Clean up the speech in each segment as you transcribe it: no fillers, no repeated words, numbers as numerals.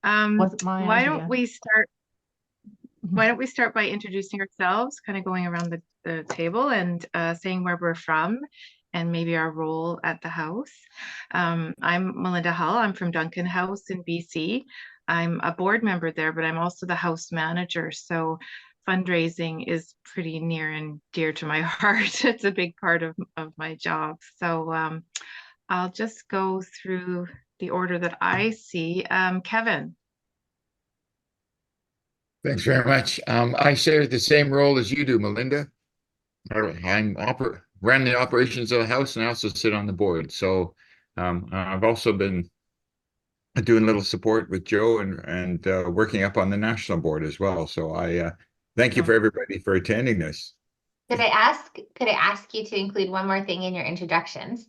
Wasn't my Why idea. don't we start? Why don't we start by introducing ourselves, kind of going around the table and saying where we're from and maybe our role at the house. I'm Melinda Hull. I'm from Duncan House in BC. I'm a board member there, but I'm also the house manager. So fundraising is pretty near and dear to my heart. It's a big part of my job. So I'll just go through the order that I see. Kevin. Thanks very much. I share the same role as you do, Melinda. Run the operations of the house, and I also sit on the board. So I've also been doing a little support with Joe and working up on the national board as well. So I thank you for everybody for attending this. Could I ask you to include one more thing in your introductions?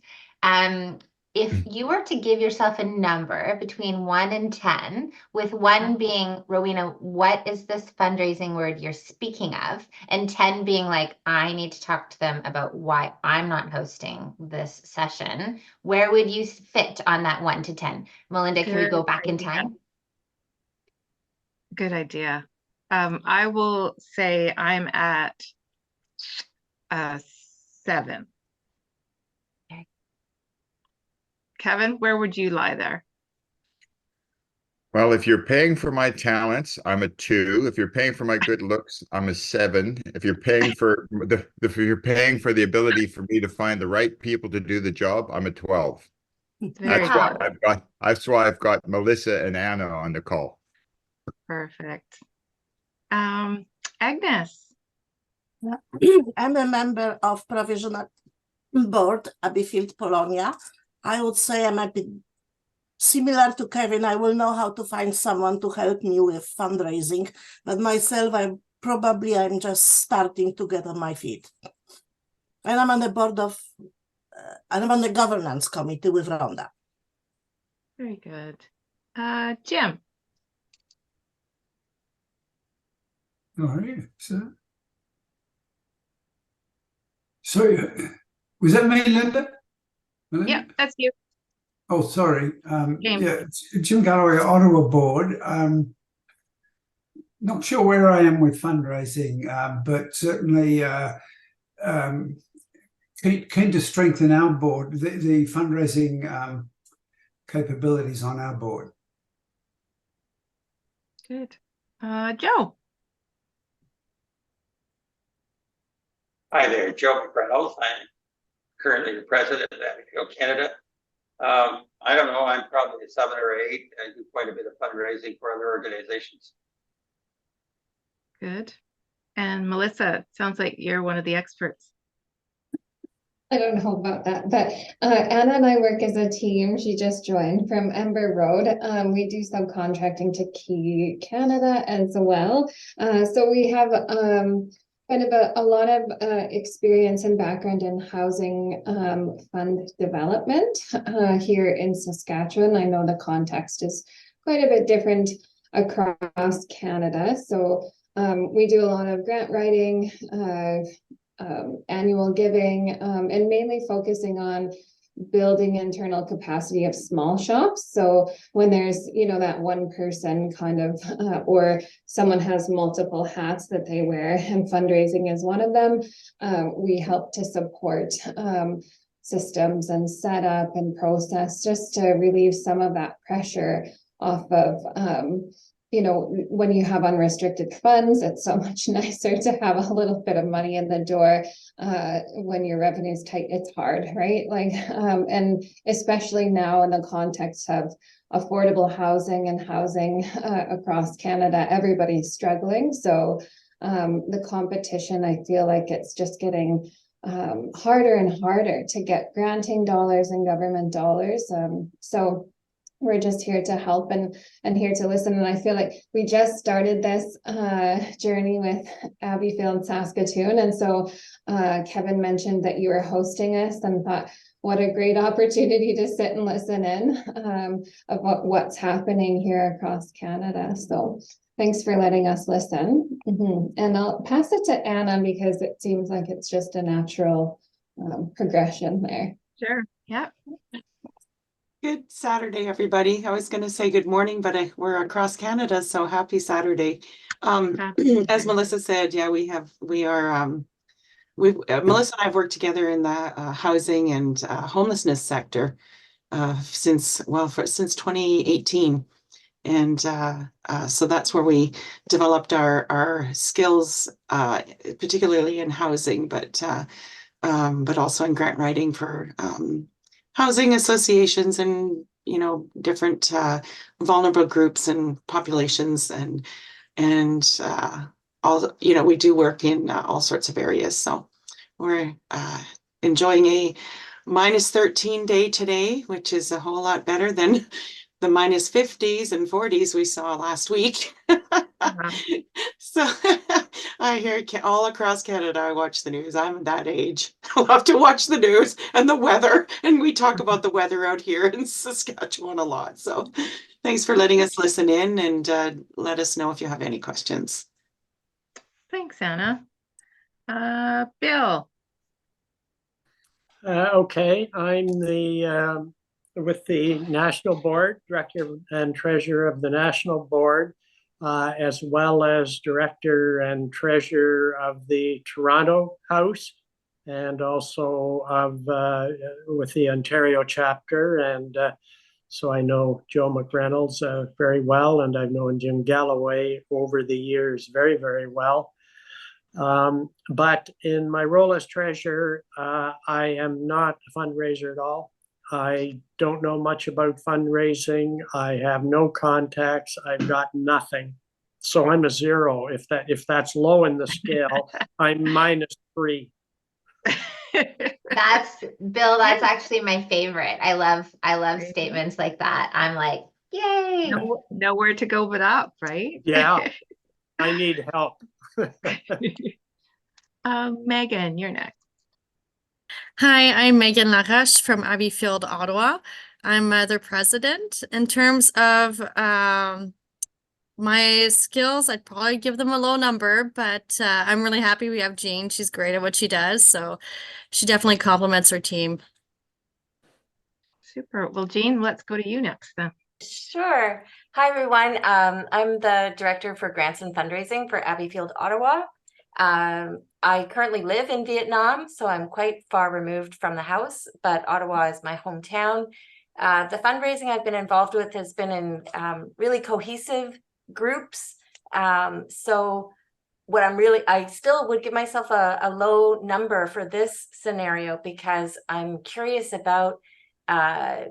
If you were to give yourself a number between 1 and 10, with 1 being, Rowena, what is this fundraising word you're speaking of? And 10 being like, I need to talk to them about why I'm not hosting this session. Where would you fit on that 1 to 10? Melinda, can we go back in time? Good idea. I will say I'm at 7. Kevin, where would you lie there? Well, if you're paying for my talents, I'm a 2. If you're paying for my good looks, I'm a 7. If you're paying for the ability for me to find the right people to do the job, I'm a 12. That's why I've got Melissa and Anna on the call. Perfect. Agnes. I'm a member of Provisional Board, Abbeyfield, Polonia. I would say I'm a bit similar to Kevin. I will know how to find someone to help me with fundraising, but myself, I'm just starting to get on my feet. And I'm on the board of, I'm on the governance committee with Rhonda. Very good. Jim. All right. So was that me, Linda? Yeah, that's you. Oh, sorry. James. Yeah, Jim Galloway, Ottawa board. Not sure where I am with fundraising, but certainly keen to strengthen our board, the fundraising capabilities on our board. Good. Joe. Hi there, Joe McReynolds. I'm currently the president of Abbeyfield Canada. I don't know, I'm probably a 7 or 8. I do quite a bit of fundraising for other organizations. Good. And Melissa, sounds like you're one of the experts. I don't know about that, but Anna and I work as a team. She just joined from Ember Road. We do subcontracting to Key Canada as well. So we have kind of a lot of experience and background in housing fund development here in Saskatchewan. I know the context is quite a bit different across Canada. So we do a lot of grant writing, annual giving, and mainly focusing on building internal capacity of small shops. So when there's, you know, that one person kind of, or someone has multiple hats that they wear, and fundraising is one of them, we help to support systems and setup and process just to relieve some of that pressure off of, you know, when you have unrestricted funds, it's so much nicer to have a little bit of money in the door. When your revenue is tight, it's hard, right? Like, and especially now in the context of affordable housing and housing across Canada, everybody's struggling. So the competition, I feel like it's just getting harder and harder to get granting dollars and government dollars. So we're just here to help and here to listen. And I feel like we just started this journey with Abbeyfield Saskatoon. And so Kevin mentioned that you were hosting us, and thought, what a great opportunity to sit and listen in of what's happening here across Canada. So thanks for letting us listen. And I'll pass it to Anna, because it seems like it's just a natural progression there. Sure. Yeah. Good Saturday, everybody. I was going to say good morning, but we're across Canada, so happy Saturday. As Melissa said, yeah, Melissa and I have worked together in the housing and homelessness sector since 2018. And so that's where we developed our skills, particularly in housing, but also in grant writing for housing associations and, you know, different vulnerable groups and populations and all, you know, we do work in all sorts of areas. So we're enjoying a -13 day today, which is a whole lot better than the -50s and 40s we saw last week. So I hear all across Canada, I watch the news. I'm that age. I love to watch the news and the weather. And we talk about the weather out here in Saskatchewan a lot. So thanks for letting us listen in, and let us know if you have any questions. Thanks, Anna. Bill. Okay, I'm with the National Board, Director and Treasurer of the National Board, as well as Director and Treasurer of the Toronto House, and also with the Ontario chapter. And so I know Joe McReynolds very well, and I've known Jim Galloway over the years very, very well. But in my role as treasurer, I am not a fundraiser at all. I don't know much about fundraising. I have no contacts. I've got nothing. So I'm a 0. If that's low in the scale, I'm -3. That's Bill, that's actually my favorite. I love statements like that. I'm like, yay. Nowhere to go but up, right? Yeah, I need help. Megan, you're next. Hi, I'm Megan Lagash from Abbeyfield, Ottawa. I'm the president. In terms of my skills, I'd probably give them a low number, but I'm really happy we have Jean. She's great at what she does, so she definitely complements her team. Super. Well, Jean, let's go to you next then. Sure. Hi, everyone. I'm the Director for Grants and Fundraising for Abbeyfield, Ottawa. I currently live in Vietnam, so I'm quite far removed from the house, but Ottawa is my hometown. The fundraising I've been involved with has been in really cohesive groups. So what I still would give myself a low number for this scenario, because I'm curious about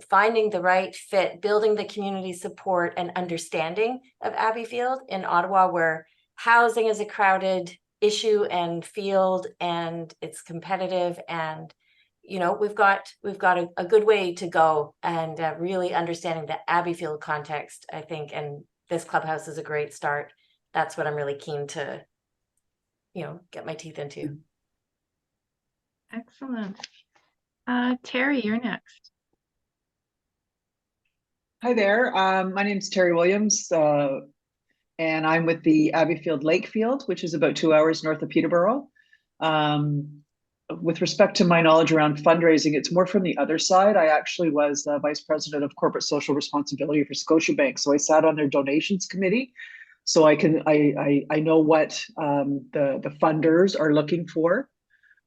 finding the right fit, building the community support and understanding of Abbeyfield in Ottawa, where housing is a crowded issue and field, and it's competitive, and you know we've got a good way to go, and really understanding the Abbeyfield context, I think, and this clubhouse is a great start. That's what I'm really keen to, you know, get my teeth into. Excellent. Terry, you're next. Hi there. My name is Terry Williams, and I'm with the Abbeyfield Lakefield, which is about 2 hours north of Peterborough. With respect to my knowledge around fundraising, it's more from the other side. I actually was Vice President of Corporate Social Responsibility for Scotiabank, so I sat on their donations committee. So I know what the funders are looking for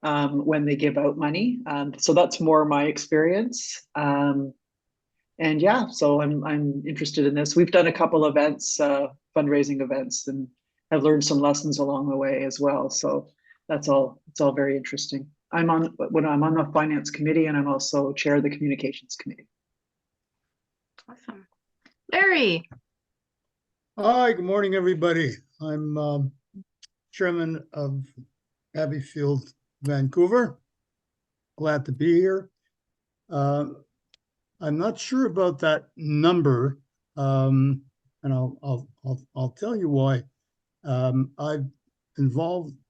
when they give out money. So that's more my experience. And yeah, so I'm interested in this. We've done a couple events, fundraising events, and have learned some lessons along the way as well. So it's all very interesting. I'm on the finance committee, and I'm also chair of the communications committee. Awesome. Larry. Hi, good morning, everybody. I'm chairman of Abbeyfield, Vancouver. Glad to be here. I'm not sure about that number, and I'll tell you why.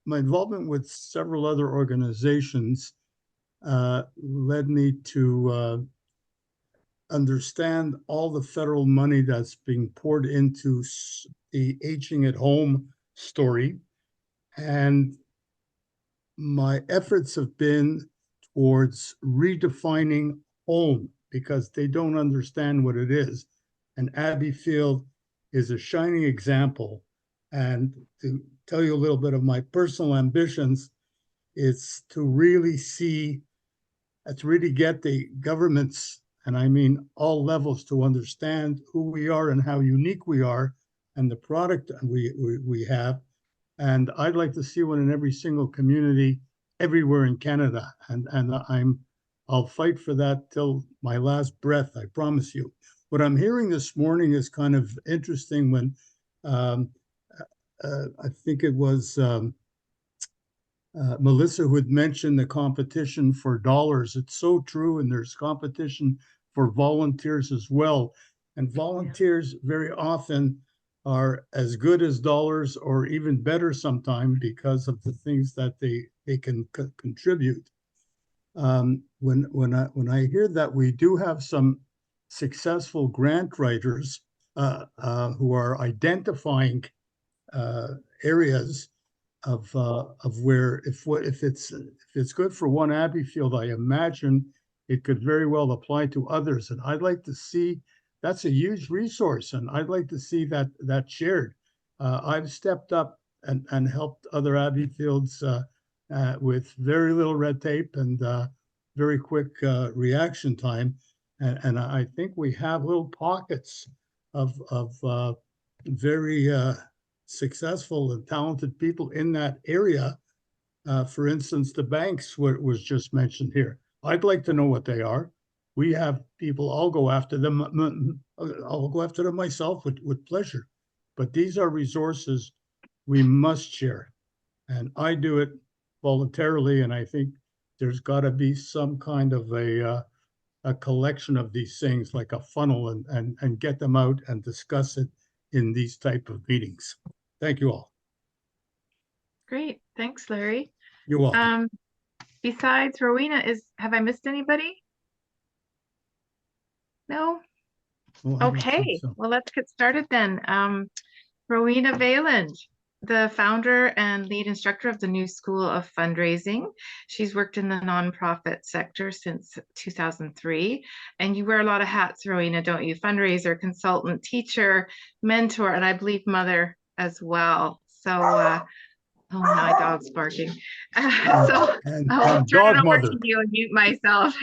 My involvement with several other organizations led me to understand all the federal money that's being poured into the aging at home story, and my efforts have been towards redefining home because they don't understand what it is. And Abbeyfield is a shining example. And to tell you a little bit of my personal ambitions, it's to really get the governments, and I mean all levels, to understand who we are and how unique we are and the product we have. And I'd like to see one in every single community everywhere in Canada. And I'll fight for that till my last breath, I promise you. What I'm hearing this morning is kind of interesting when I think it was Melissa who had mentioned the competition for dollars. It's so true, and there's competition for volunteers as well. And volunteers very often are as good as dollars, or even better sometimes, because of the things that they can contribute. When I hear that we do have some successful grant writers who are identifying areas of where if it's good for one Abbeyfield, I imagine it could very well apply to others. And I'd like to see, that's a huge resource, and I'd like to see that shared. I've stepped up and helped other Abbeyfields with very little red tape and very quick reaction time. And I think we have little pockets of very successful and talented people in that area. For instance, the banks was just mentioned here. I'd like to know what they are. We have people, I'll go after them. I'll go after them myself with pleasure. But these are resources we must share. And I do it voluntarily, and I think there's got to be some kind of a collection of these things, like a funnel, and get them out and discuss it in these type of meetings. Thank you all. Great. Thanks, Larry. You're welcome. Besides Rowena, have I missed anybody? No? Oh, I don't think Okay, so. well, let's get started then. Rowena Veylan, the founder and lead instructor of the new School of Fundraising. She's worked in the nonprofit sector since 2003. And you wear a lot of hats, Rowena, don't you? Fundraiser, consultant, teacher, mentor, and I believe mother as well. So, oh, my dog's barking. So I'll turn it over to you and mute myself.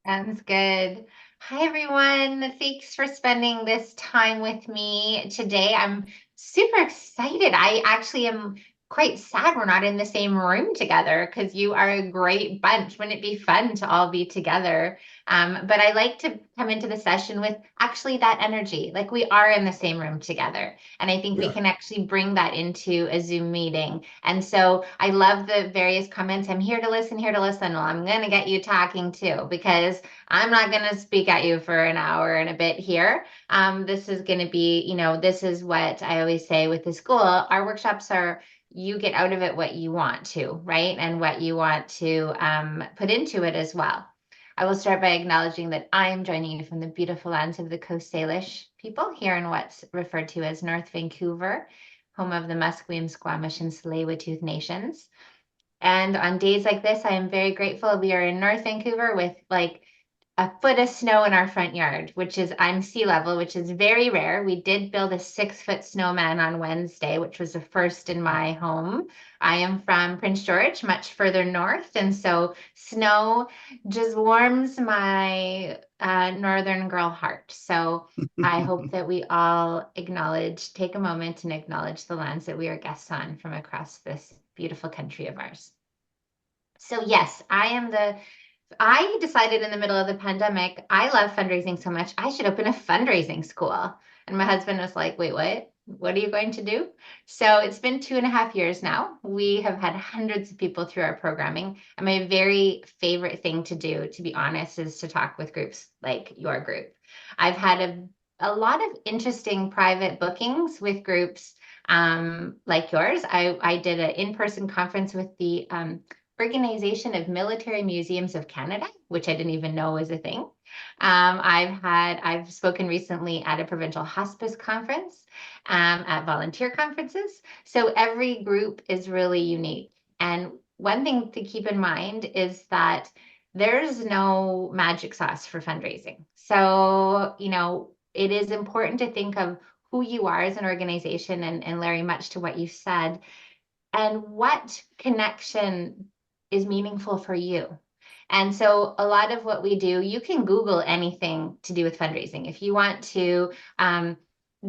Sounds good. Hi, everyone. Thanks for spending this time with me today. I'm super excited. I actually am quite sad we're not in the same room together, because you are a great bunch. Wouldn't it be fun to all be together? But I like to come into the session with actually that energy, like we are in the same room together. And I think we can actually bring that into a Zoom meeting. And so I love the various comments. I'm here to listen, here to listen. Well, I'm going to get you talking too, because I'm not going to speak at you for an hour and a bit here. This is going to be, this is what I always say with the school. Our workshops are, you get out of it what you want to, right? And what you want to put into it as well. I will start by acknowledging that I am joining you from the beautiful lands of the Coast Salish people here in what's referred to as North Vancouver, home of the Musqueam, Squamish, and Tsleil-Waututh nations. And on days like this, I am very grateful we are in North Vancouver with like a foot of snow in our front yard, which is, I'm sea level, which is very rare. We did build a 6-foot snowman on Wednesday, which was a first in my home. I am from Prince George, much further north. And so snow just warms my northern girl heart. So I hope that we all take a moment and acknowledge the lands that we are guests on from across this beautiful country of ours. So yes, I decided in the middle of the pandemic, I love fundraising so much, I should open a fundraising school. And my husband was like, wait, what? What are you going to do? So it's been 2.5 years now. We have had hundreds of people through our programming. And my very favorite thing to do, to be honest, is to talk with groups like your group. I've had a lot of interesting private bookings with groups like yours. I did an in-person conference with the Organization of Military Museums of Canada, which I didn't even know was a thing. I've spoken recently at a provincial hospice conference, at volunteer conferences. So every group is really unique. And one thing to keep in mind is that there's no magic sauce for fundraising. So, you know, it is important to think of who you are as an organization, and Larry, much to what you said, and what connection is meaningful for you. And so a lot of what we do, you can Google anything to do with fundraising. If you want to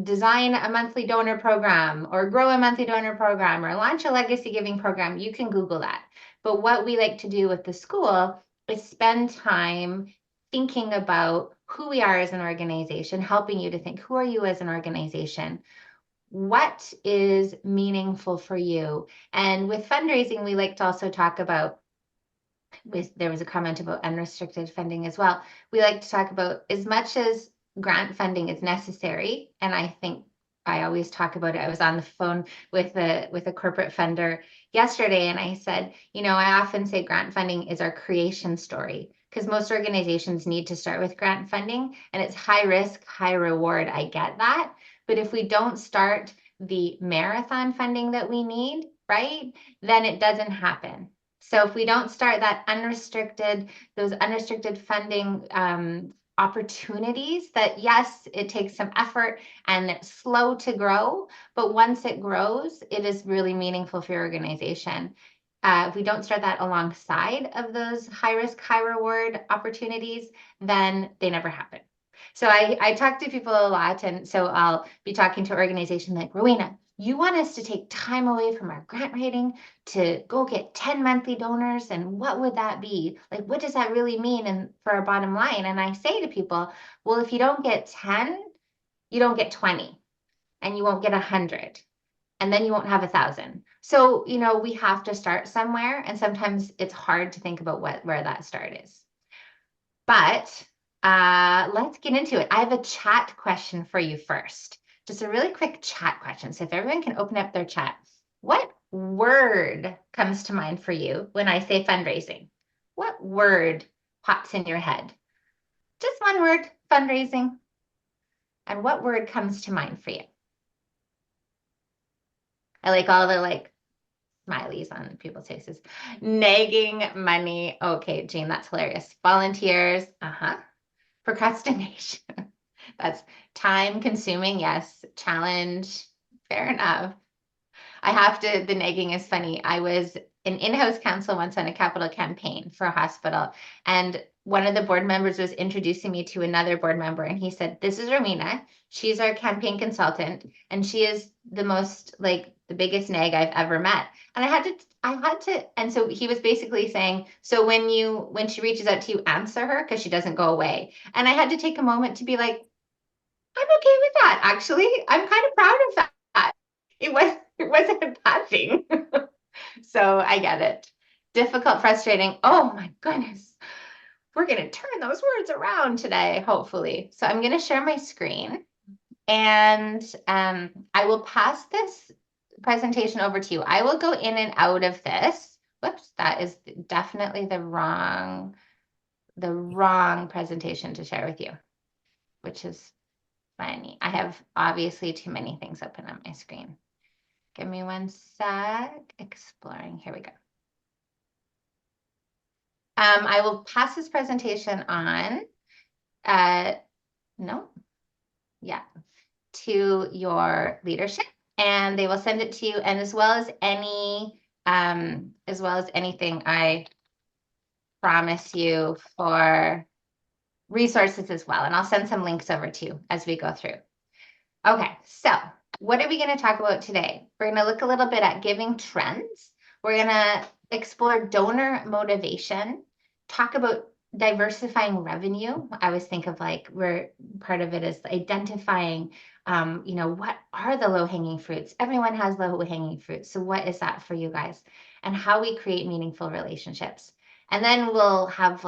design a monthly donor program, or grow a monthly donor program, or launch a legacy giving program, you can Google that. But what we like to do with the school is spend time thinking about who we are as an organization, helping you to think, who are you as an organization? What is meaningful for you? And with fundraising, we like to also talk about, there was a comment about unrestricted funding as well. We like to talk about, as much as grant funding is necessary, and I think I always talk about it. I was on the phone with a corporate funder yesterday, and I said, you know, I often say grant funding is our creation story, because most organizations need to start with grant funding, and it's high risk, high reward. I get that. But if we don't start the marathon funding that we need, right, then it doesn't happen. So if we don't start that those unrestricted funding opportunities, that yes, it takes some effort and it's slow to grow, but once it grows, it is really meaningful for your organization. If we don't start that alongside of those high risk, high reward opportunities, then they never happen. So I talk to people a lot, and so I'll be talking to an organization like, Rowena, you want us to take time away from our grant writing to go get 10 monthly donors, and what would that be? Like, what does that really mean for our bottom line? And I say to people, well, if you don't get 10, you don't get 20, and you won't get 100, and then you won't have 1,000. So, you know, we have to start somewhere, and sometimes it's hard to think about where that start is. But let's get into it. I have a chat question for you first. Just a really quick chat question. So if everyone can open up their chat, what word comes to mind for you when I say fundraising? What word pops in your head? Just one word, fundraising. And what word comes to mind for you? I like all the smileys on people's faces. Nagging, money. Okay, Jean, that's hilarious. Volunteers. Procrastination. That's time consuming. Yes. Challenge. Fair enough. The nagging is funny. I was an in-house counsel once on a capital campaign for a hospital, and one of the board members was introducing me to another board member, and he said, this is Rowena. She's our campaign consultant, and she is the biggest nag I've ever met. And I had to, and so he was basically saying, so when she reaches out to you, answer her, because she doesn't go away. And I had to take a moment to be like, I'm okay with that. Actually, I'm kind of proud of that. It wasn't a bad thing. So I get it. Difficult, frustrating. Oh my goodness. We're going to turn those words around today, hopefully. So I'm going to share my screen, and I will pass this presentation over to you. I will go in and out of this. Whoops, that is definitely the wrong presentation to share with you, which is funny. I have obviously too many things open on my screen. Give me one sec. Exploring. Here we go. I will pass this presentation on. To your leadership, and they will send it to you, and as well as anything I promise you for resources as well. And I'll send some links over to you as we go through. Okay, so what are we going to talk about today? We're going to look a little bit at giving trends. We're going to explore donor motivation, talk about diversifying revenue. I always think of where part of it is identifying, what are the low-hanging fruits? Everyone has low-hanging fruits. So what is that for you guys? And how we create meaningful relationships. And then we'll have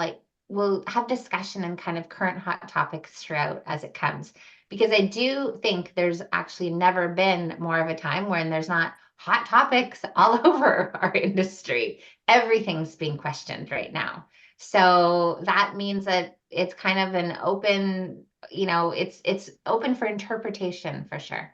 discussion and kind of current hot topics throughout as it comes. Because I do think there's actually never been more of a time when there's not hot topics all over our industry. Everything's being questioned right now. So that means that it's kind of an open, it's open for interpretation for sure.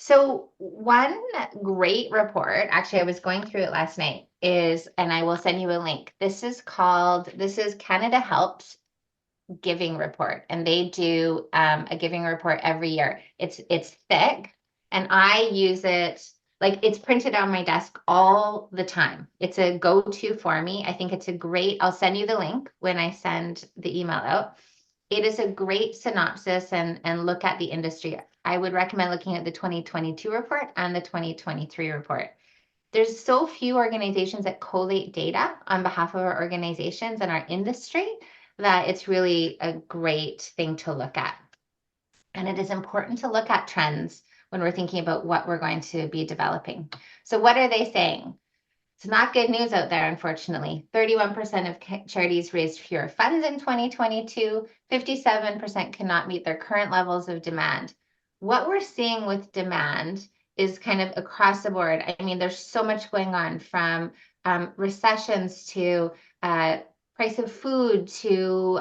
So one great report, actually, I was going through it last night, is, and I will send you a link. This is Canada Helps Giving Report, and they do a giving report every year. It's thick, and I use it, like, it's printed on my desk all the time. It's a go-to for me. I think it's a great, I'll send you the link when I send the email out. It is a great synopsis and look at the industry. I would recommend looking at the 2022 report and the 2023 report. There's so few organizations that collate data on behalf of our organizations and our industry that it's really a great thing to look at. And it is important to look at trends when we're thinking about what we're going to be developing. So what are they saying? It's not good news out there, unfortunately. 31% of charities raised fewer funds in 2022. 57% cannot meet their current levels of demand. What we're seeing with demand is kind of across the board. I mean, there's so much going on, from recessions to price of food to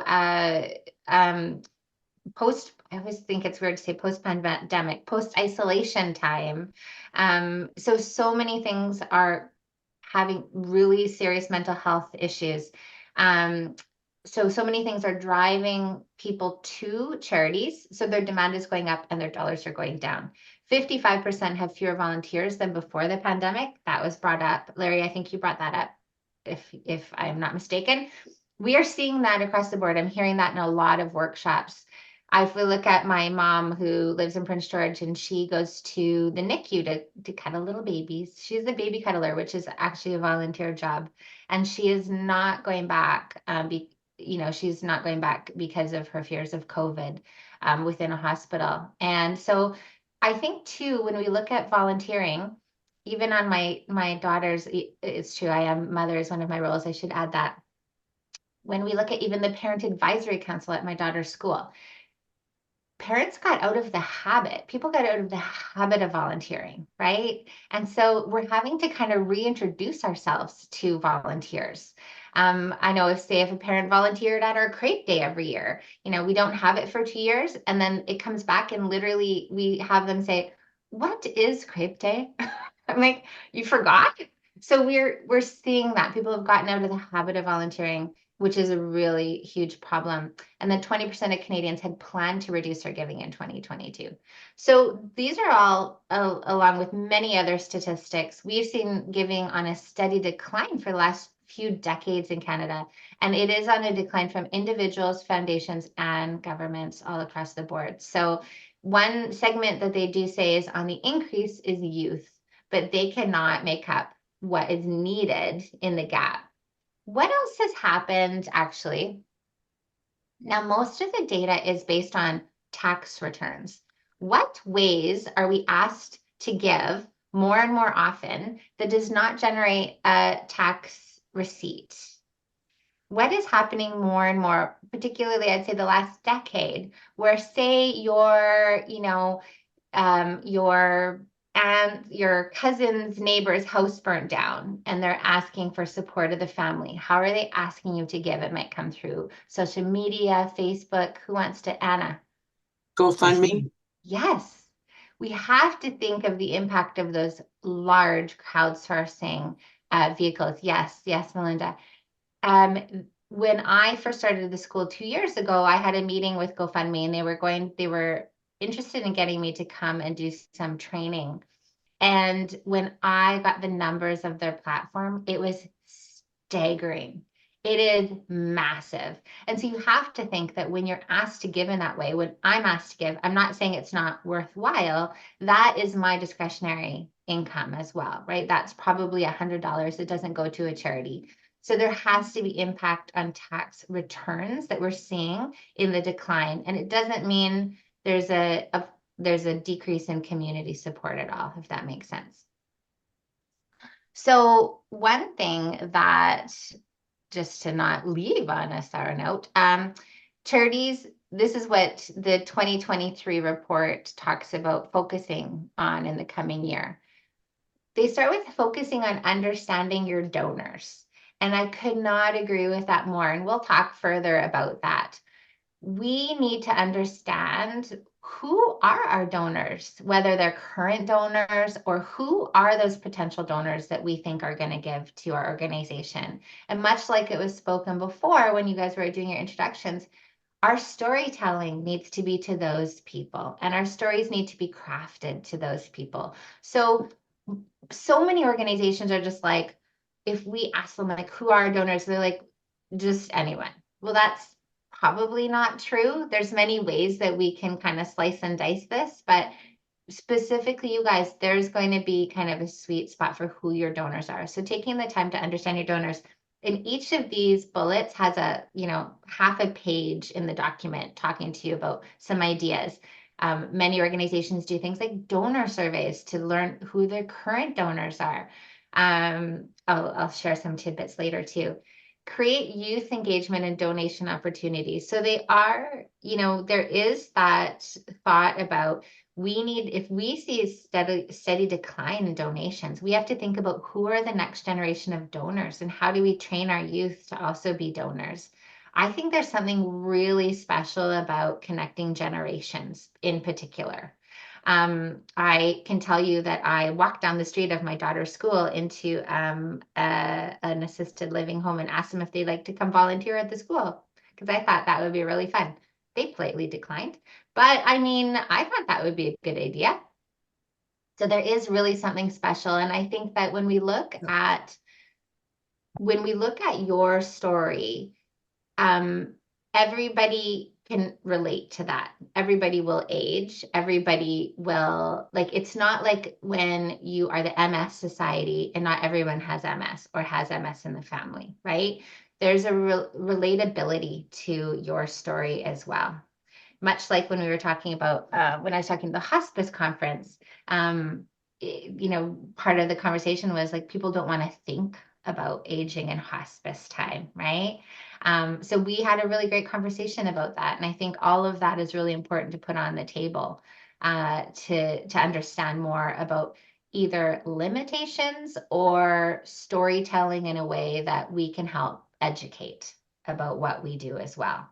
post, I always think it's weird to say post-pandemic, post-isolation time. So many things are having really serious mental health issues. So many things are driving people to charities. So their demand is going up and their dollars are going down. 55% have fewer volunteers than before the pandemic. That was brought up. Larry, I think you brought that up, if I'm not mistaken. We are seeing that across the board. I'm hearing that in a lot of workshops. If we look at my mom, who lives in Prince George, and she goes to the NICU to cuddle little babies. She's a baby cuddler, which is actually a volunteer job. And she is not going back, she's not going back because of her fears of COVID within a hospital. And so I think too, when we look at volunteering, even on my daughter's, it's true, I am mother is one of my roles, I should add that. When we look at even the Parent Advisory Council at my daughter's school, parents got out of the habit, people got out of the habit of volunteering, right? And so we're having to kind of reintroduce ourselves to volunteers. I know if a parent volunteered at our crepe day every year, we don't have it for 2 years, and then it comes back and literally we have them say, "What is crepe day?" I'm like, "You forgot?" So we're seeing that people have gotten out of the habit of volunteering, which is a really huge problem. And then 20% of Canadians had planned to reduce their giving in 2022. So these are all, along with many other statistics, we've seen giving on a steady decline for the last few decades in Canada. And it is on a decline from individuals, foundations, and governments all across the board. So one segment that they do say is on the increase is youth, but they cannot make up what is needed in the gap. What else has happened, actually? Now, most of the data is based on tax returns. What ways are we asked to give more and more often that does not generate a tax receipt? What is happening more and more, particularly I'd say the last decade, where say your cousin's neighbor's house burnt down and they're asking for support of the family. How are they asking you to give? It might come through social media, Facebook. Who wants to? Anna? GoFundMe. Yes. We have to think of the impact of those large crowdsourcing vehicles. Yes, Melinda. When I first started the school 2 years ago, I had a meeting with GoFundMe, and they were interested in getting me to come and do some training. And when I got the numbers of their platform, it was staggering. It is massive. And so you have to think that when you're asked to give in that way, when I'm asked to give, I'm not saying it's not worthwhile. That is my discretionary income as well, right? That's probably $100 that doesn't go to a charity. So there has to be impact on tax returns that we're seeing in the decline. And it doesn't mean there's a decrease in community support at all, if that makes sense. So one thing that, just to not leave on a sour note, charities, this is what the 2023 report talks about focusing on in the coming year. They start with focusing on understanding your donors. And I could not agree with that more. And we'll talk further about that. we need to understand who are our donors, whether they're current donors or who are those potential donors that we think are going to give to our organization. And much like it was spoken before when you guys were doing your introductions, our storytelling needs to be to those people, and our stories need to be crafted to those people. So many organizations are just like, if we ask them like, who are our donors, they're like, just anyone. Well, that's probably not true. There's many ways that we can kind of slice and dice this, but specifically, you guys, there's going to be kind of a sweet spot for who your donors are. So taking the time to understand your donors. And each of these bullets has a, half a page in the document talking to you about some ideas. Many organizations do things like donor surveys to learn who their current donors are. I'll share some tidbits later too. Create youth engagement and donation opportunities. So they are, there is that thought about if we see a steady decline in donations, we have to think about who are the next generation of donors and how do we train our youth to also be donors. I think there's something really special about connecting generations in particular. I can tell you that I walked down the street of my daughter's school into an assisted living home and asked them if they'd like to come volunteer at the school because I thought that would be really fun. They politely declined, but I thought that would be a good idea. So there is really something special, and I think that when we look at your story, everybody can relate to that. Everybody will age. Everybody will, it's not like when you are the MS Society and not everyone has MS or has MS in the family, right? There's a relatability to your story as well. Much like when we were talking about, when I was talking to the hospice conference, part of the conversation was like, people don't want to think about aging in hospice time, right? So we had a really great conversation about that. And I think all of that is really important to put on the table to understand more about either limitations or storytelling in a way that we can help educate about what we do as well.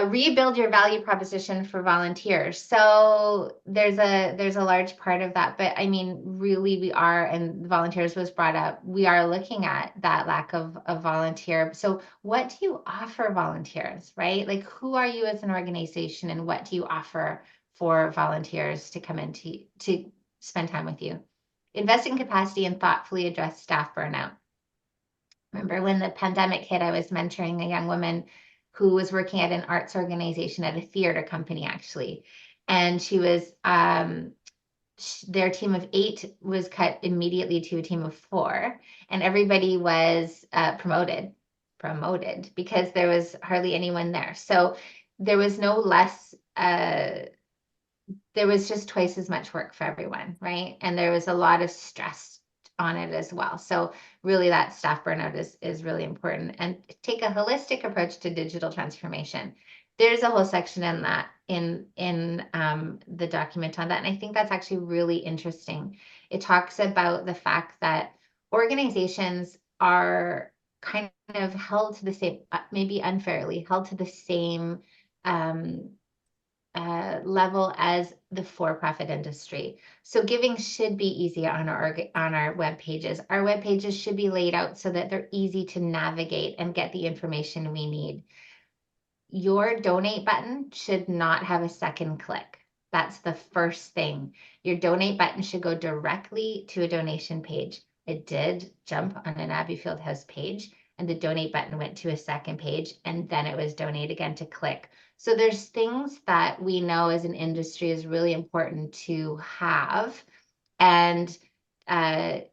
Rebuild your value proposition for volunteers. So there's a large part of that, but really we are, and volunteers was brought up, we are looking at that lack of volunteer. So what do you offer volunteers, right? Like, who are you as an organization and what do you offer for volunteers to come in to spend time with you? Invest in capacity and thoughtfully address staff burnout. Remember when the pandemic hit, I was mentoring a young woman who was working at an arts organization at a theater company, actually. And she was, their team of 8 was cut immediately to a team of 4. And everybody was promoted because there was hardly anyone there. So there was no less, there was just twice as much work for everyone, right? And there was a lot of stress on it as well. So really that staff burnout is really important, and take a holistic approach to digital transformation. There's a whole section in that in the document on that. And I think that's actually really interesting. It talks about the fact that organizations are kind of held to the same, maybe unfairly held to the same level as the for-profit industry. So giving should be easy on our web pages. Our web pages should be laid out so that they're easy to navigate and get the information we need. Your donate button should not have a second click. That's the first thing. Your donate button should go directly to a donation page. It did jump on an Abbeyfield House page, and the donate button went to a second page, and then it was donate again to click. So there's things that we know as an industry is really important to have. And there's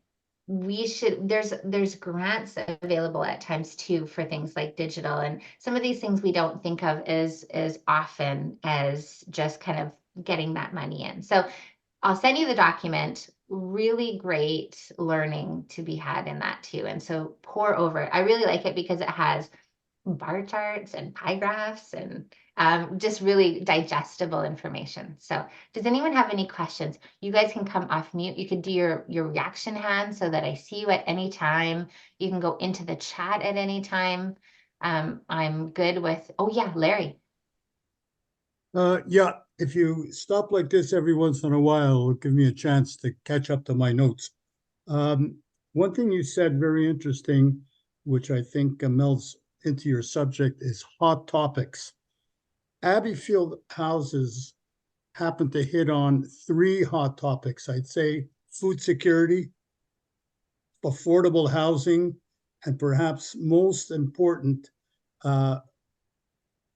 grants available at times too for things like digital. And some of these things we don't think of as often as just kind of getting that money in. So I'll send you the document. Really great learning to be had in that too. And so pour over it. I really like it because it has bar charts and pie graphs and just really digestible information. So does anyone have any questions? You guys can come off mute. You could do your reaction hand so that I see you at any time. You can go into the chat at any time. I'm good with, oh yeah, Larry. Yeah, if you stop like this every once in a while, it'll give me a chance to catch up to my notes. One thing you said very interesting, which I think melds into your subject, is hot topics. Abbeyfield Houses happen to hit on 3 hot topics. I'd say food security, affordable housing, and perhaps most important,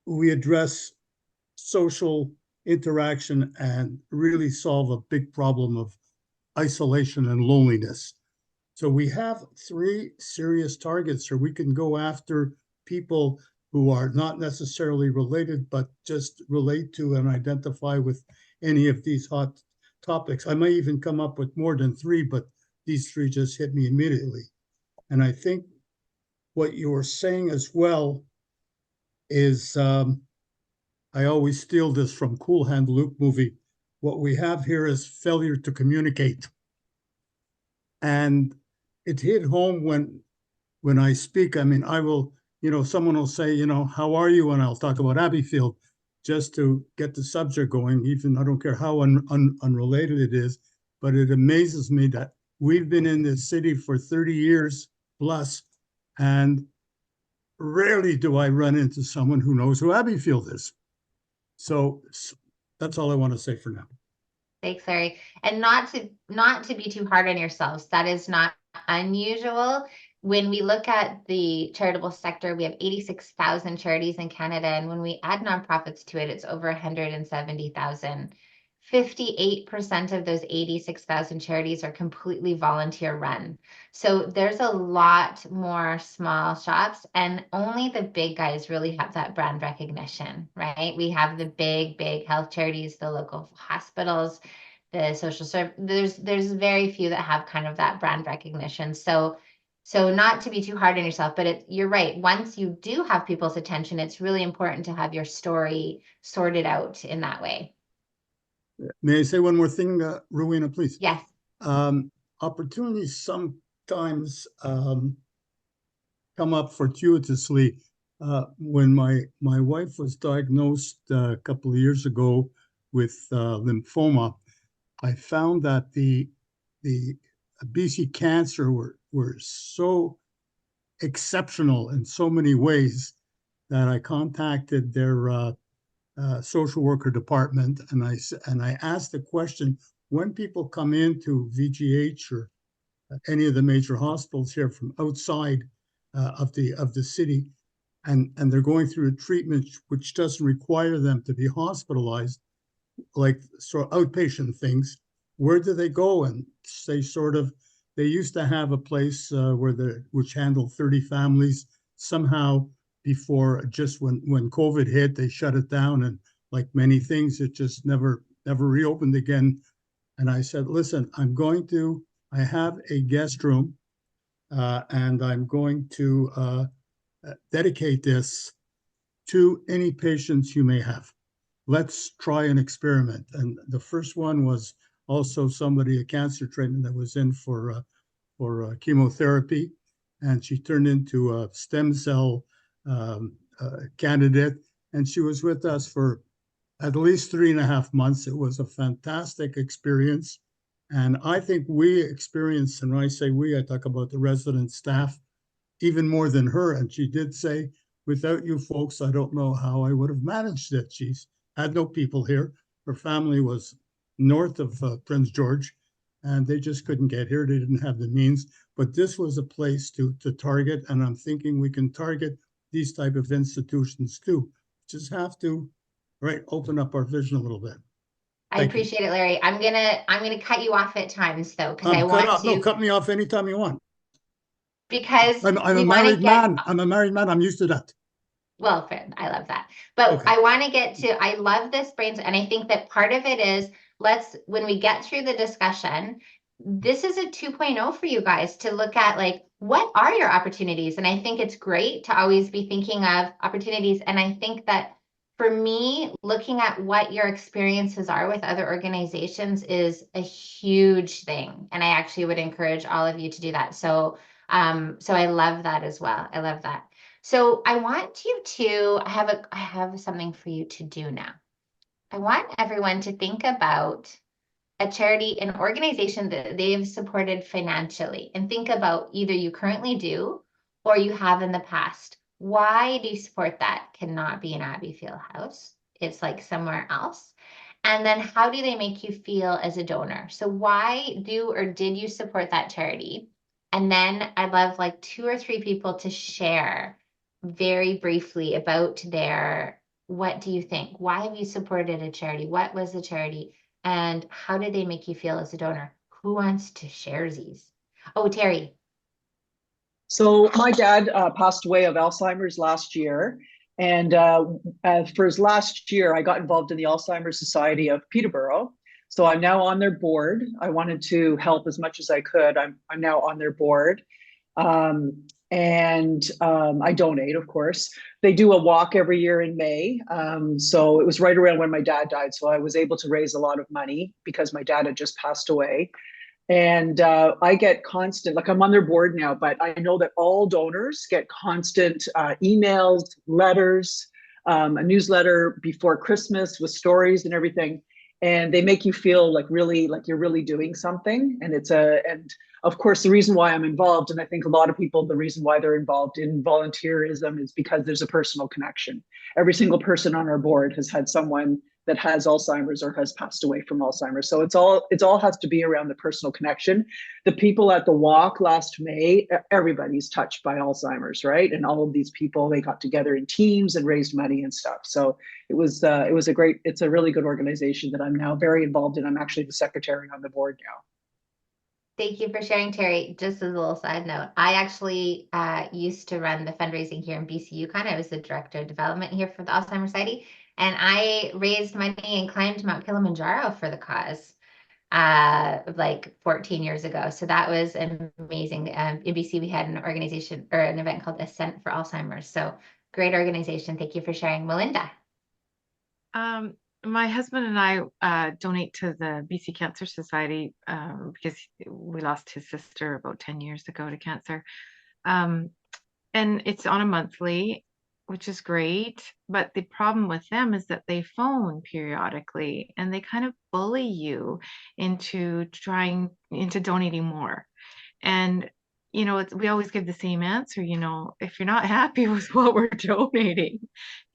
we address social interaction and really solve a big problem of isolation and loneliness. So we have 3 serious targets, or we can go after people who are not necessarily related, but just relate to and identify with any of these hot topics. I might even come up with more than 3, but these 3 just hit me immediately. And I think what you were saying as well is, I always steal this from Cool Hand Luke movie. What we have here is failure to communicate. And it hit home when I speak. I mean, I will, someone will say, how are you? And I'll talk about Abbeyfield just to get the subject going, even I don't care how unrelated it is. But it amazes me that we've been in this city for 30 years plus, and rarely do I run into someone who knows who Abbeyfield is. So that's all I want to say for now. Thanks, Larry. And not to be too hard on yourselves. That is not unusual. When we look at the charitable sector, we have 86,000 charities in Canada. And when we add nonprofits to it, it's over 170,000. 58% of those 86,000 charities are completely volunteer run. So there's a lot more small shops, and only the big guys really have that brand recognition, right? We have the big health charities, the local hospitals, the social service. There's very few that have kind of that brand recognition. So not to be too hard on yourself, but you're right. Once you do have people's attention, it's really important to have your story sorted out in that way. May I say one more thing, Rowena, please? Yes. Opportunities sometimes come up fortuitously. When my wife was diagnosed a couple of years ago with lymphoma, I found that the BC Cancer were so exceptional in so many ways that I contacted their social worker department, and I asked the question, when people come into VGH or any of the major hospitals here from outside of the city, and they're going through a treatment which doesn't require them to be hospitalized, like sort of outpatient things, where do they go? And they used to have a place which handled 30 families. Somehow, before, just when COVID hit, they shut it down, and like many things, it just never reopened again. And I said, listen, I have a guest room, and I'm going to dedicate this to any patients you may have. Let's try an experiment. And the first one was also a cancer treatment that was in for chemotherapy, and she turned into a stem cell candidate, and she was with us for at least 3.5 months. It was a fantastic experience, and I think we experienced, and when I say we, I talk about the resident staff, even more than her. And she did say, without you folks, I don't know how I would have managed it. She's had no people here. Her family was north of Prince George, and they just couldn't get here. They didn't have the means, but this was a place to target, and I'm thinking we can target these type of institutions too. Just have to, open up our vision a little bit. I appreciate it, Larry. I'm gonna cut you off at times though, because I want to. No, cut me off anytime you want. Because I'm a married man. I'm a married man. I'm used to that. Well, fair. I love that. But okay. I want to get to, I love this brains, and I think that part of it is, when we get through the discussion, this is a 2.0 for you guys to look at, like, what are your opportunities? And I think it's great to always be thinking of opportunities. And I think that for me, looking at what your experiences are with other organizations is a huge thing. And I actually would encourage all of you to do that. So I love that as well. I love that. So I want you to, I have something for you to do now. I want everyone to think about a charity, an organization that they've supported financially, and think about either you currently do or you have in the past. Why do you support that? Cannot be an Abbeyfield house. It's like somewhere else. And then how do they make you feel as a donor? So why do or did you support that charity? And then I'd love like 2 or 3 people to share very briefly about what do you think? Why have you supported a charity? What was the charity? And how did they make you feel as a donor? Who wants to share these? Oh, Terry. So my dad passed away of Alzheimer's last year. And for his last year, I got involved in the Alzheimer's Society of Peterborough. So I'm now on their board. I wanted to help as much as I could. I'm now on their board. I donate, of course. They do a walk every year in May. So it was right around when my dad died. So I was able to raise a lot of money because my dad had just passed away. And I get constant, like I'm on their board now, but I know that all donors get constant emails, letters, a newsletter before Christmas with stories and everything. And they make you feel like really, like you're really doing something. And and of course, the reason why I'm involved, and I think a lot of people, the reason why they're involved in volunteerism is because there's a personal connection. Every single person on our board has had someone that has Alzheimer's or has passed away from Alzheimer's. So it's all has to be around the personal connection. The people at the walk last May, everybody's touched by Alzheimer's, right? And all of these people, they got together in teams and raised money and stuff. So it's a really good organization that I'm now very involved in. I'm actually the secretary on the board now. Thank you for sharing, Terry. Just as a little side note, I actually used to run the fundraising here in BC Yukon. I was the director of development here for the Alzheimer's Society, and I raised money and climbed Mount Kilimanjaro for the cause like 14 years ago. So that was amazing. In BC, we had an organization or an event called Ascent for Alzheimer's. So great organization. Thank you for sharing. Melinda. My husband and I donate to the BC Cancer Society because we lost his sister about 10 years ago to cancer. And it's on a monthly, which is great. But the problem with them is that they phone periodically and they kind of bully you into donating more. And we always give the same answer, if you're not happy with what we're donating,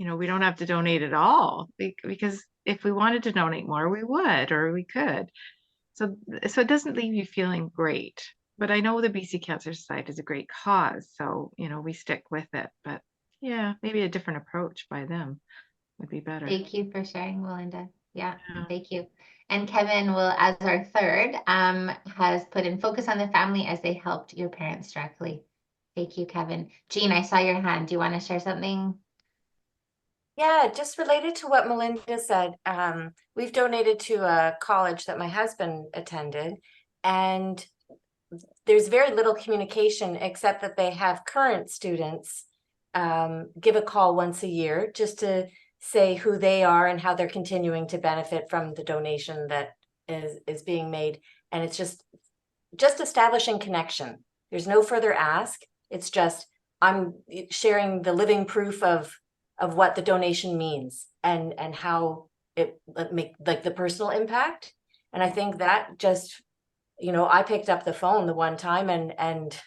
we don't have to donate at all, because if we wanted to donate more, we would, or we could. So it doesn't leave you feeling great. But I know the BC Cancer Society is a great cause, so, we stick with it. But yeah, maybe a different approach by them would be better. Thank you for sharing, Melinda. Yeah. Thank you. And Kevin will, as our third, has put in focus on the family as they helped your parents directly. Thank you, Kevin. Jean, I saw your hand. Do you want to share something? Yeah, just related to what Melinda said. We've donated to a college that my husband attended, and there's very little communication except that they have current students give a call once a year just to say who they are and how they're continuing to benefit from the donation that is being made. And it's just establishing connection. There's no further ask. It's just, I'm sharing the living proof of what the donation means and how it make like the personal impact. And I think that just, I picked up the phone the one time and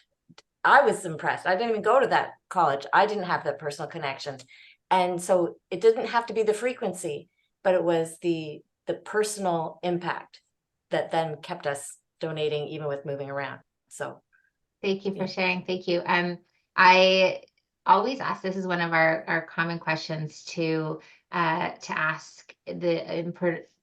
I was impressed. I didn't even go to that college. I didn't have that personal connection. And so it didn't have to be the frequency, but it was the personal impact that then kept us donating even with moving around. So thank you for sharing. Thank you. I always ask, this is one of our common questions to ask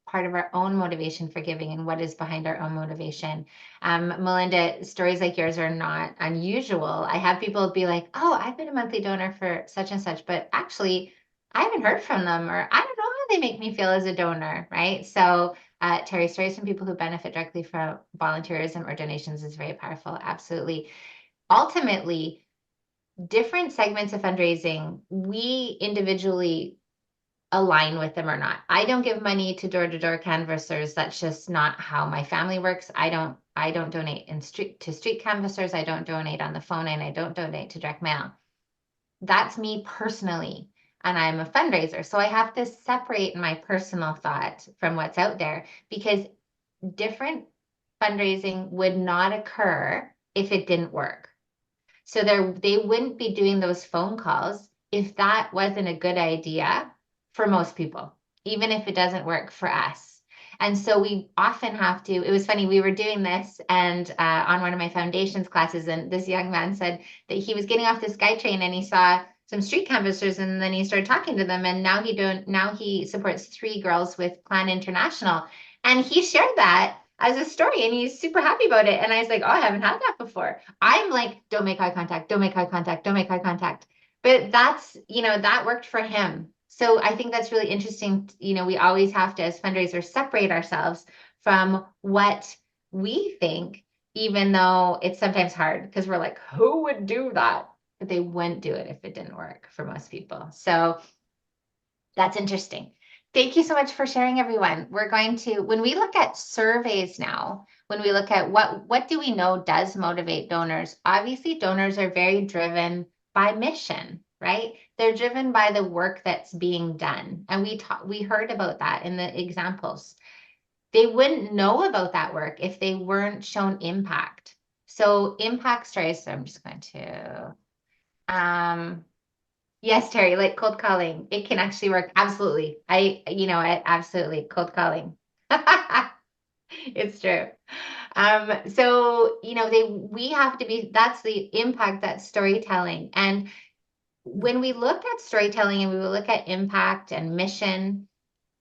part of our own motivation for giving and what is behind our own motivation. Melinda, stories like yours are not unusual. I have people be like, oh, I've been a monthly donor for such and such, but actually I haven't heard from them, or I don't know how they make me feel as a donor, right? So Terry, stories from people who benefit directly from volunteerism or donations is very powerful. Absolutely. Ultimately, different segments of fundraising, we individually align with them or not. I don't give money to door-to-door canvassers. That's just not how my family works. I don't donate to street canvassers. I don't donate on the phone, and I don't donate to direct mail. That's me personally, and I'm a fundraiser. So I have to separate my personal thought from what's out there, because different fundraising would not occur if it didn't work. So they wouldn't be doing those phone calls if that wasn't a good idea for most people, even if it doesn't work for us. And so we often have to, it was funny, we were doing this and on one of my foundations classes, and this young man said that he was getting off the SkyTrain and he saw some street canvassers, and then he started talking to them, and now he supports 3 girls with Plan International. And he shared that as a story, and he's super happy about it. And I was like, oh, I haven't had that before. I'm like, don't make eye contact, don't make eye contact, don't make eye contact. But that's, that worked for him. So I think that's really interesting. We always have to, as fundraisers, separate ourselves from what we think, even though it's sometimes hard, because we're like, who would do that? But they wouldn't do it if it didn't work for most people. So that's interesting. Thank you so much for sharing, everyone. We're going to, when we look at surveys now, when we look at what do we know does motivate donors, obviously donors are very driven by mission, right? They're driven by the work that's being done. And we heard about that in the examples. They wouldn't know about that work if they weren't shown impact. So impact stories, so I'm just going to, yes, Terry, like cold calling, it can actually work. Absolutely. Absolutely cold calling. It's true. So, we have to be, that's the impact, that's storytelling. And when we look at storytelling and we will look at impact and mission,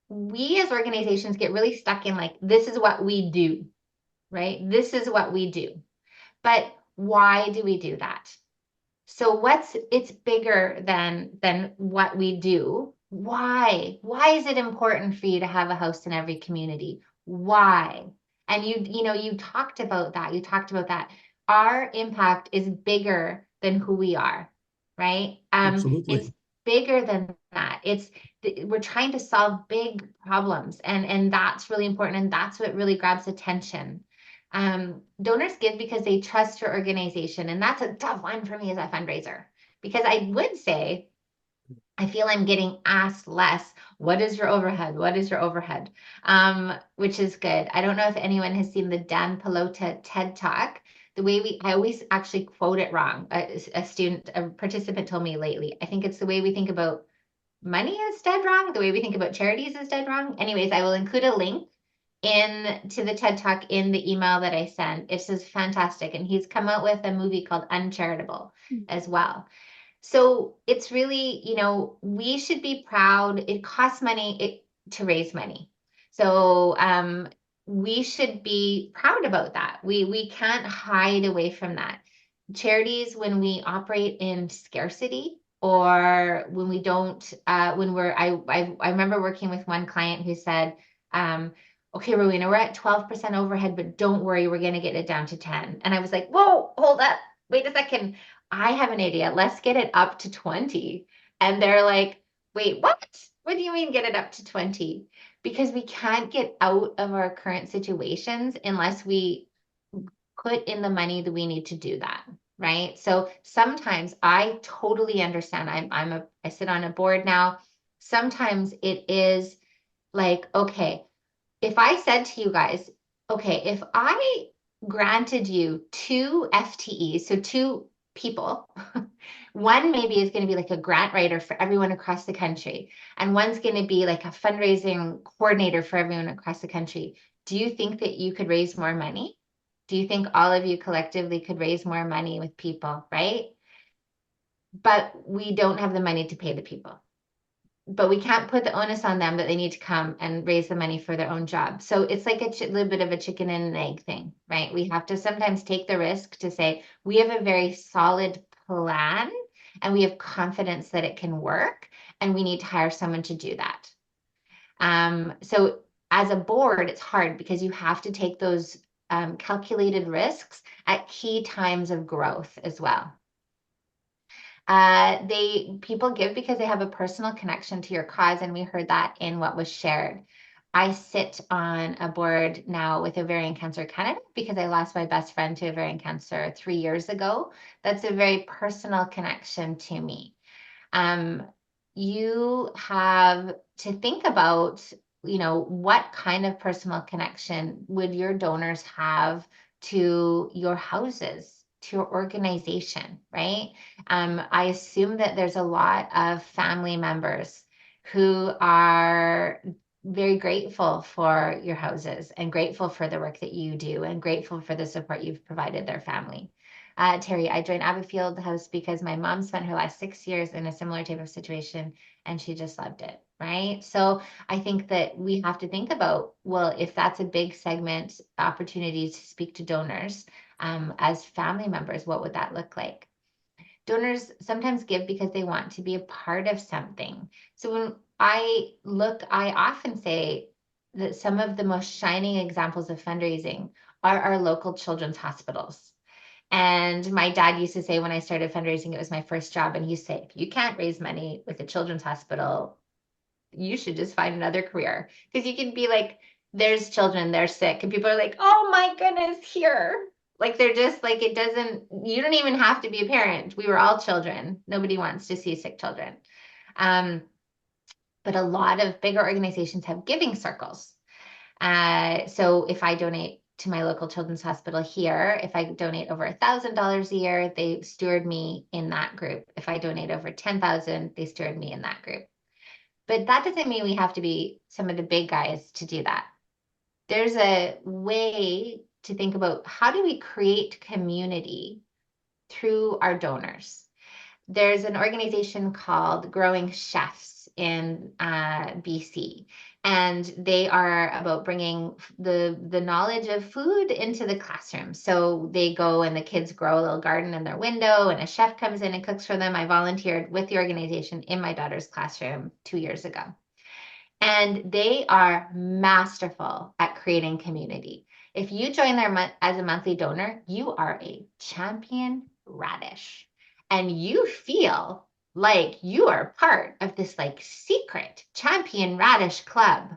we as organizations get really stuck in like, this is what we do, right? This is what we do. But why do we do that? So it's bigger than what we do. Why? Why is it important for you to have a house in every community? Why? And you talked about that. You talked about that. Our impact is bigger than who we are, right? Absolutely. It's bigger than that. We're trying to solve big problems, and that's really important, and that's what really grabs attention. Donors give because they trust your organization. And that's a tough one for me as a fundraiser, because I would say, I feel I'm getting asked less, what is your overhead? What is your overhead? Which is good. I don't know if anyone has seen the Dan Pelota TED Talk. I always actually quote it wrong. A participant told me lately, I think it's the way we think about money is dead wrong. The way we think about charities is dead wrong. Anyways, I will include a link to the TED Talk in the email that I sent. It's just fantastic. And he's come out with a movie called Uncharitable as well. So it's really, we should be proud. It costs money to raise money. So we should be proud about that. We can't hide away from that. Charities, when we operate in scarcity, or when we don't, I remember working with one client who said, okay, Rowena, we're at 12% overhead, but don't worry, we're going to get it down to 10. And I was like, whoa, hold up, wait a second. I have an idea. Let's get it up to 20. And they're like, wait, what? What do you mean get it up to 20? Because we can't get out of our current situations unless we put in the money that we need to do that. Right. So sometimes I totally understand. I sit on a board now. Sometimes it is like, okay, if I said to you guys, okay, if I granted you 2 FTEs, so 2 people, one maybe is going to be like a grant writer for everyone across the country, and one's going to be like a fundraising coordinator for everyone across the country. Do you think that you could raise more money? Do you think all of you collectively could raise more money with people, right? But we don't have the money to pay the people. But we can't put the onus on them that they need to come and raise the money for their own job. So it's like a little bit of a chicken and an egg thing, right? We have to sometimes take the risk to say, we have a very solid plan and we have confidence that it can work, and we need to hire someone to do that. So as a board, it's hard because you have to take those calculated risks at key times of growth as well. People give because they have a personal connection to your cause, and we heard that in what was shared. I sit on a board now with Ovarian Cancer Canada because I lost my best friend to ovarian cancer 3 years ago. That's a very personal connection to me. You have to think about, what kind of personal connection would your donors have to your houses, to your organization, right? I assume that there's a lot of family members who are very grateful for your houses and grateful for the work that you do and grateful for the support you've provided their family. Terry, I joined Abbeyfield House because my mom spent her last 6 years in a similar type of situation and she just loved it, right? So I think that we have to think about, well, if that's a big segment opportunity to speak to donors as family members, what would that look like? Donors sometimes give because they want to be a part of something. So when I often say that some of the most shining examples of fundraising are our local children's hospitals. And my dad used to say when I started fundraising, it was my first job. And he said, if you can't raise money with a children's hospital, you should just find another career. Because you can be like, there's children, they're sick. And people are like, oh my goodness, here. Like, they're just like, you don't even have to be a parent. We were all children. Nobody wants to see sick children. But a lot of bigger organizations have giving circles. So if I donate to my local children's hospital here, if I donate over $1,000 a year, they steward me in that group. If I donate over 10,000, they steward me in that group. But that doesn't mean we have to be some of the big guys to do that. There's a way to think about how do we create community through our donors. There's an organization called Growing Chefs in BC, and they are about bringing the knowledge of food into the classroom. So they go and the kids grow a little garden in their window and a chef comes in and cooks for them. I volunteered with the organization in my daughter's classroom 2 years ago. And they are masterful at creating community. If you join their as a monthly donor, you are a champion radish. And you feel like you are part of this like secret champion radish club.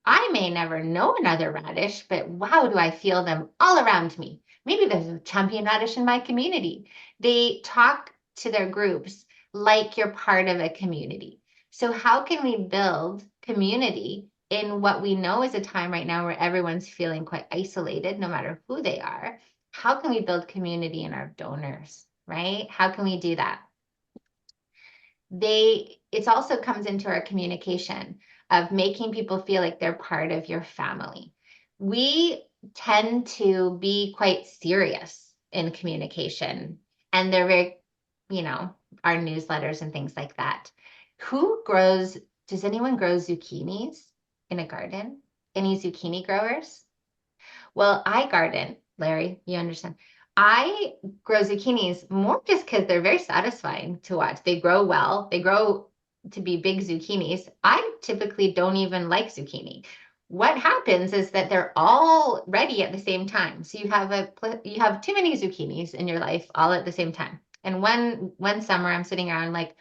I may never know another radish, but wow, do I feel them all around me. Maybe there's a champion radish in my community. They talk to their groups like you're part of a community. So how can we build community in what we know is a time right now where everyone's feeling quite isolated, no matter who they are? How can we build community in our donors, right? How can we do that? It also comes into our communication of making people feel like they're part of your family. We tend to be quite serious in communication, and they're very, our newsletters and things like that. Does anyone grow zucchinis in a garden? Any zucchini growers? Well, I garden, Larry, you understand. I grow zucchinis more just because they're very satisfying to watch. They grow well. They grow to be big zucchinis. I typically don't even like zucchini. What happens is that they're all ready at the same time. So you have too many zucchinis in your life all at the same time. And one summer I'm sitting around like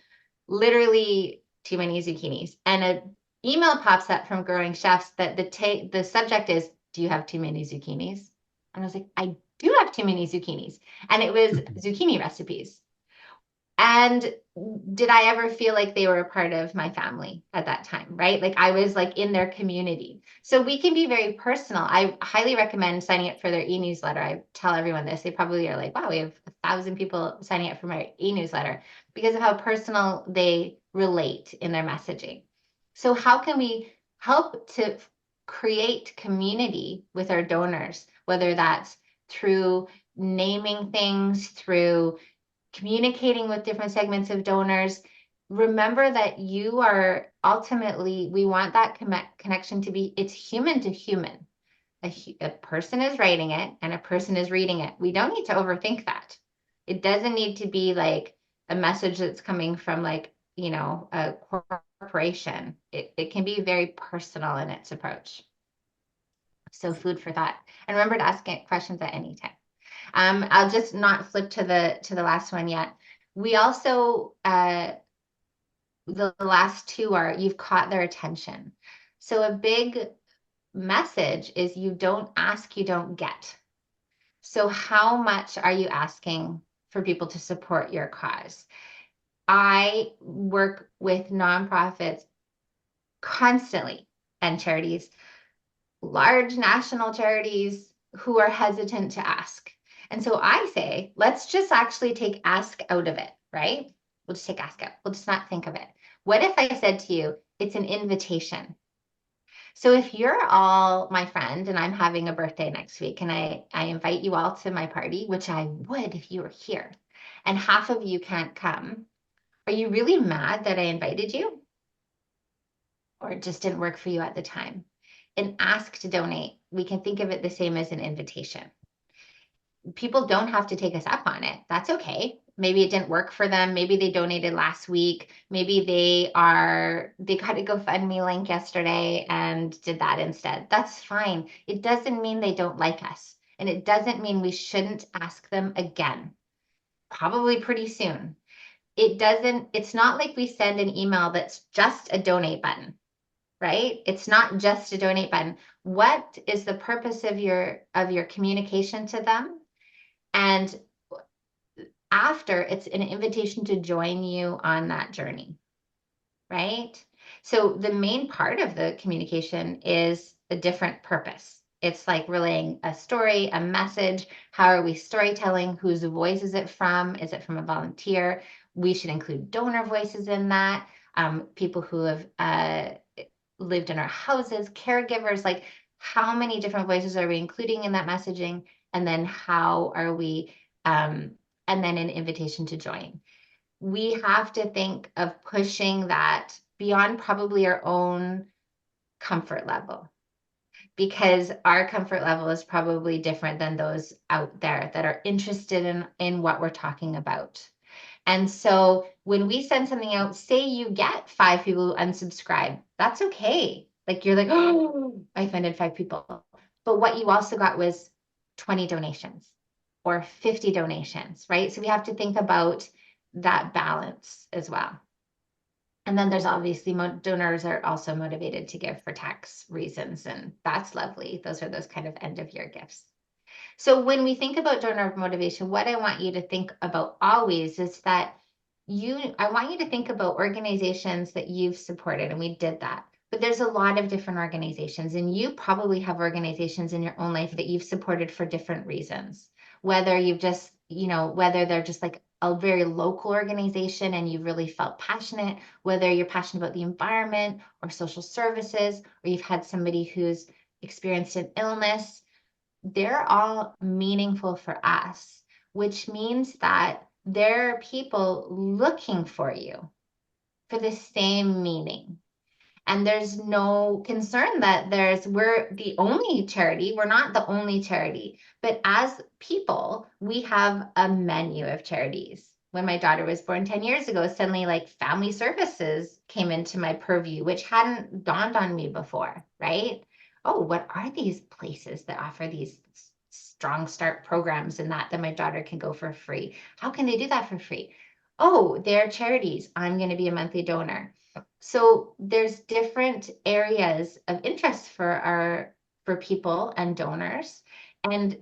literally too many zucchinis, and an email pops up from Growing Chefs that the subject is, do you have too many zucchinis? And I was like, I do have too many zucchinis. And it was zucchini recipes. And did I ever feel like they were a part of my family at that time, right? Like I was like in their community. So we can be very personal. I highly recommend signing up for their e-newsletter. I tell everyone this. They probably are like, wow, we have 1,000 people signing up for my e-newsletter because of how personal they relate in their messaging. So how can we help to create community with our donors, whether that's through naming things, through communicating with different segments of donors? Remember that you are ultimately, we want that connection to be, it's human to human. A person is writing it and a person is reading it. We don't need to overthink that. It doesn't need to be like a message that's coming from like, a corporation. It can be very personal in its approach. So food for thought. And remember to ask questions at any time. I'll just not flip to the last one yet. We also, the last two are, you've caught their attention. So a big message is you don't ask, you don't get. So how much are you asking for people to support your cause? I work with nonprofits constantly and charities, large national charities who are hesitant to ask. And so I say, let's just actually take ask out of it, right? We'll just take ask out. We'll just not think of it. What if I said to you, it's an invitation? So if you're all my friend and I'm having a birthday next week and I invite you all to my party, which I would if you were here, and half of you can't come, are you really mad that I invited you? Or it just didn't work for you at the time? An ask to donate, we can think of it the same as an invitation. People don't have to take us up on it. That's okay. Maybe it didn't work for them. Maybe they donated last week. Maybe they got a GoFundMe link yesterday and did that instead. That's fine. It doesn't mean they don't like us. And it doesn't mean we shouldn't ask them again, probably pretty soon. It's not like we send an email that's just a donate button, right? It's not just a donate button. What is the purpose of your communication to them? And after, it's an invitation to join you on that journey, right? So the main part of the communication is a different purpose. It's like relaying a story, a message. How are we storytelling? Whose voice is it from? Is it from a volunteer? We should include donor voices in that. People who have lived in our houses, caregivers, like how many different voices are we including in that messaging? And then how are we, and then an invitation to join. We have to think of pushing that beyond probably our own comfort level, because our comfort level is probably different than those out there that are interested in what we're talking about. And so when we send something out, say you get 5 people who unsubscribe, that's okay. Like you're like, oh, I offended 5 people. But what you also got was 20 donations or 50 donations, right? So we have to think about that balance as well. And then there's obviously donors are also motivated to give for tax reasons, and that's lovely. Those are those kind of end of year gifts. So when we think about donor motivation, what I want you to think about always is that I want you to think about organizations that you've supported, and we did that. But there's a lot of different organizations, and you probably have organizations in your own life that you've supported for different reasons. Whether you've just, whether they're just like a very local organization and you've really felt passionate, whether you're passionate about the environment or social services, or you've had somebody who's experienced an illness, they're all meaningful for us, which means that there are people looking for you for the same meaning. And there's no concern that we're the only charity. We're not the only charity, but as people, we have a menu of charities. When my daughter was born 10 years ago, suddenly like family services came into my purview, which hadn't dawned on me before, right? Oh, what are these places that offer these Strong Start programs and that my daughter can go for free? How can they do that for free? Oh, they're charities. I'm going to be a monthly donor. So there's different areas of interest for people and donors, and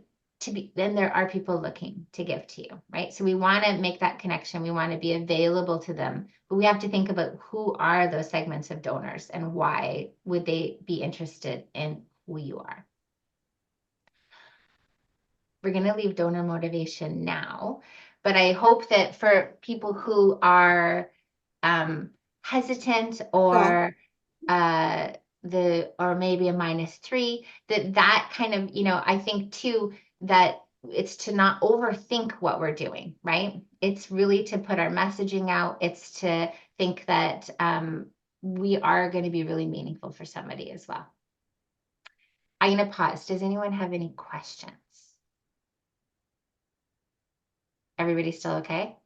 then there are people looking to give to you, right? So we want to make that connection. We want to be available to them, but we have to think about who are those segments of donors and why would they be interested in who you are. We're going to leave donor motivation now, but I hope that for people who are hesitant or or maybe a -3, that kind of, I think too, that it's to not overthink what we're doing, right? It's really to put our messaging out. It's to think that we are going to be really meaningful for somebody as well. I'm going to pause. Does anyone have any questions? Everybody still okay?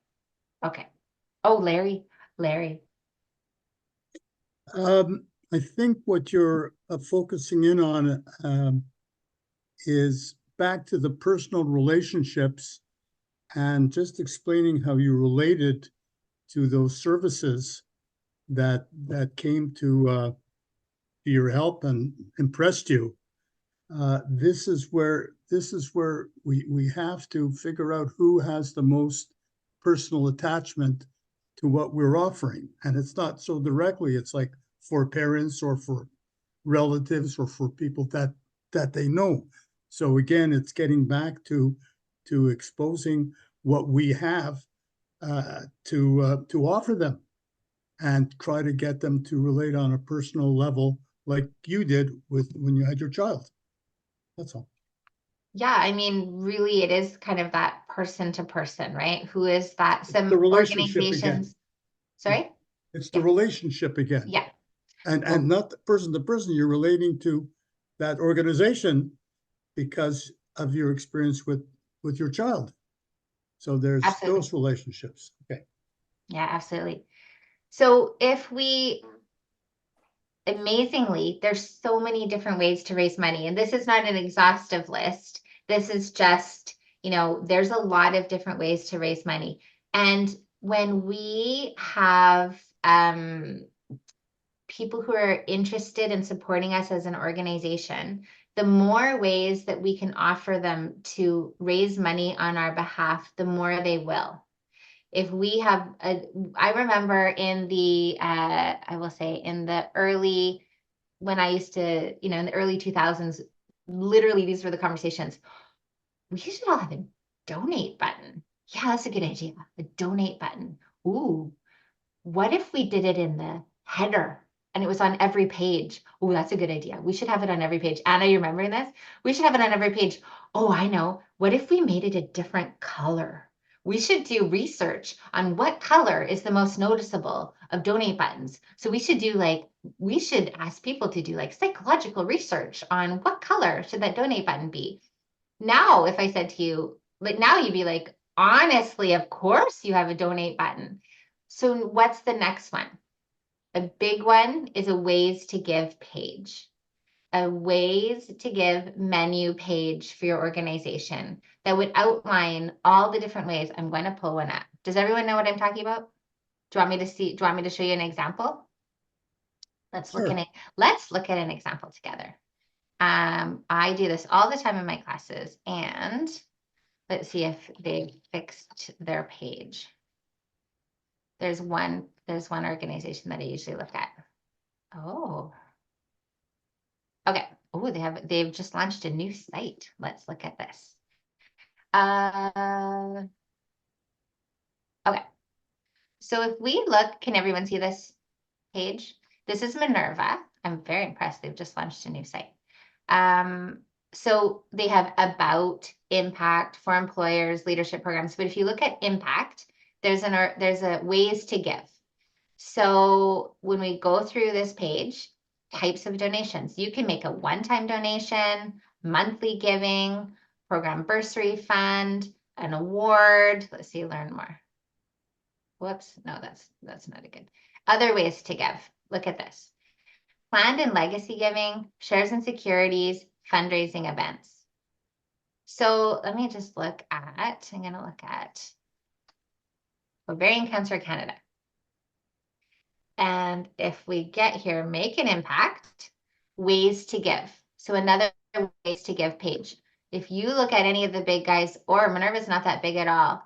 Okay. Oh, Larry. I think what you're focusing in on is back to the personal relationships and just explaining how you related to those services that came to your help and impressed you. This is where we have to figure out who has the most personal attachment to what we're offering. And it's not so directly, it's like for parents or for relatives or for people that they know. So again, it's getting back to exposing what we have to offer them and try to get them to relate on a personal level like you did with when you had your child. That's all. Yeah, I mean, really, it is kind of that person to person, right? Who is that? Some the relationship organizations. again. Sorry? It's the relationship again. Yeah. And not the person to person. You're relating to that organization because of your experience with your child. So there's Absolutely. those relationships. Okay. Yeah, absolutely. So if we, amazingly, there's so many different ways to raise money, and this is not an exhaustive list. This is just, you know, there's a lot of different ways to raise money. And when we have people who are interested in supporting us as an organization, the more ways that we can offer them to raise money on our behalf, the more they will. If we have, I remember in the, I will say in the early, when I used to, you know, in the early 2000s, literally these were the conversations. We should all have a donate button. Yeah, that's a good idea. A donate button. Ooh, what if we did it in the header and it was on every page? Oh, that's a good idea. We should have it on every page. Anna, you remembering this? We should have it on every page. Oh, I know. What if we made it a different color? We should do research on what color is the most noticeable of donate buttons. So we should do we should ask people to do psychological research on what color should that donate button be. Now, if I said to you, now you'd be like, honestly, of course you have a donate button. So what's the next one? A big one is a ways to give page. A ways to give menu page for your organization that would outline all the different ways. I'm going to pull one up. Does everyone know what I'm talking about? Do you want me to show you an example? Let's look at it. Let's look at an example together. I do this all the time in my classes, and let's see if they fixed their page. There's one organization that I usually look at. Oh. Okay. Oh, they've just launched a new site. Let's look at this. Okay. So if we look, can everyone see this page? This is Minerva. I'm very impressed. They've just launched a new site. So they have about, impact, for employers, leadership programs. But if you look at impact, there's a ways to give. So when we go through this page, types of donations, you can make a one-time donation, monthly giving, program bursary fund, an award. Let's see, learn more. Whoops, no, that's not a good. Other ways to give. Look at this. Planned and legacy giving, shares and securities, fundraising events. So let me just look at, I'm going to look at Ovarian Cancer Canada. And if we get here, make an impact, ways to give. So another ways to give page. If you look at any of the big guys, or Minerva's not that big at all,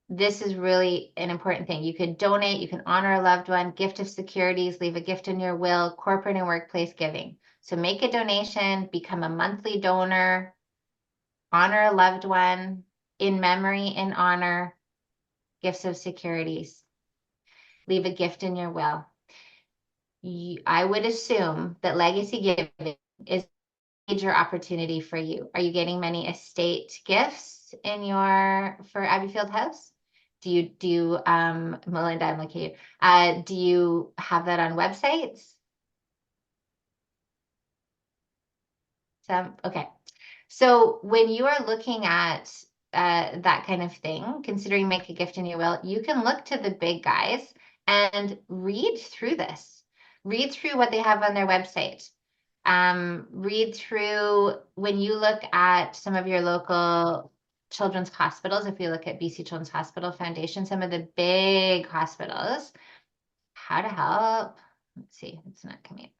this is really an important thing. You can donate, you can honor a loved one, gift of securities, leave a gift in your will, corporate and workplace giving. So make a donation, become a monthly donor, honor a loved one, in memory, in honor, gifts of securities, leave a gift in your will. I would assume that legacy giving is a major opportunity for you. Are you getting many estate gifts for Abbeyfield House? Do you Melinda, I'm looking at you. Do you have that on websites? Okay. So when you are looking at that kind of thing, considering make a gift in your will, you can look to the big guys and read through this. Read through what they have on their website. Read through when you look at some of your local children's hospitals. If you look at BC Children's Hospital Foundation, some of the big hospitals, how to help. Let's see, it's not coming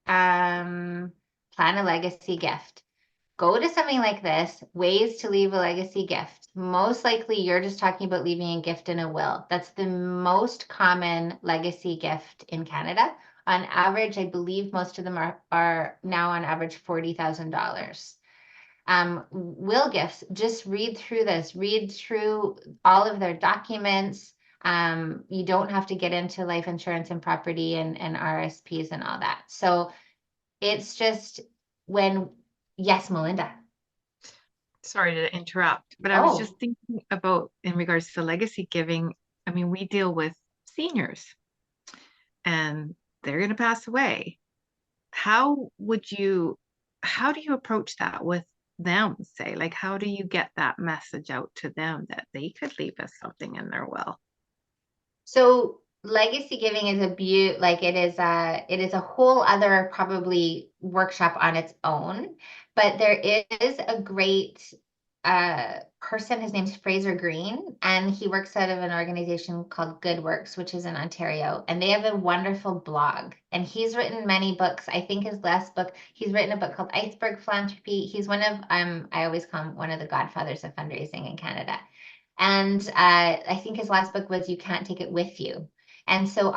up. Plan a legacy gift. Go to something like this, ways to leave a legacy gift. most likely you're just talking about leaving a gift in a will. That's the most common legacy gift in Canada. On average, I believe most of them are now on average $40,000. Will gifts, just read through this, read through all of their documents. You don't have to get into life insurance and property and RSPs and all that. So it's just yes, Melinda. Sorry to interrupt, but I was Oh. just thinking about in regards to legacy giving. I mean, we deal with seniors and they're going to pass away. How do you approach that with them? Say, like, how do you get that message out to them that they could leave us something in their will? So legacy giving is it is a whole other probably workshop on its own, but there is a great person. His name's Fraser Green, and he works out of an organization called Good Works, which is in Ontario, and they have a wonderful blog, and he's written many books. I think his last book, he's written a book called Iceberg Philanthropy. He's one of I always call him one of the godfathers of fundraising in Canada. And I think his last book was You Can't Take It With You. And so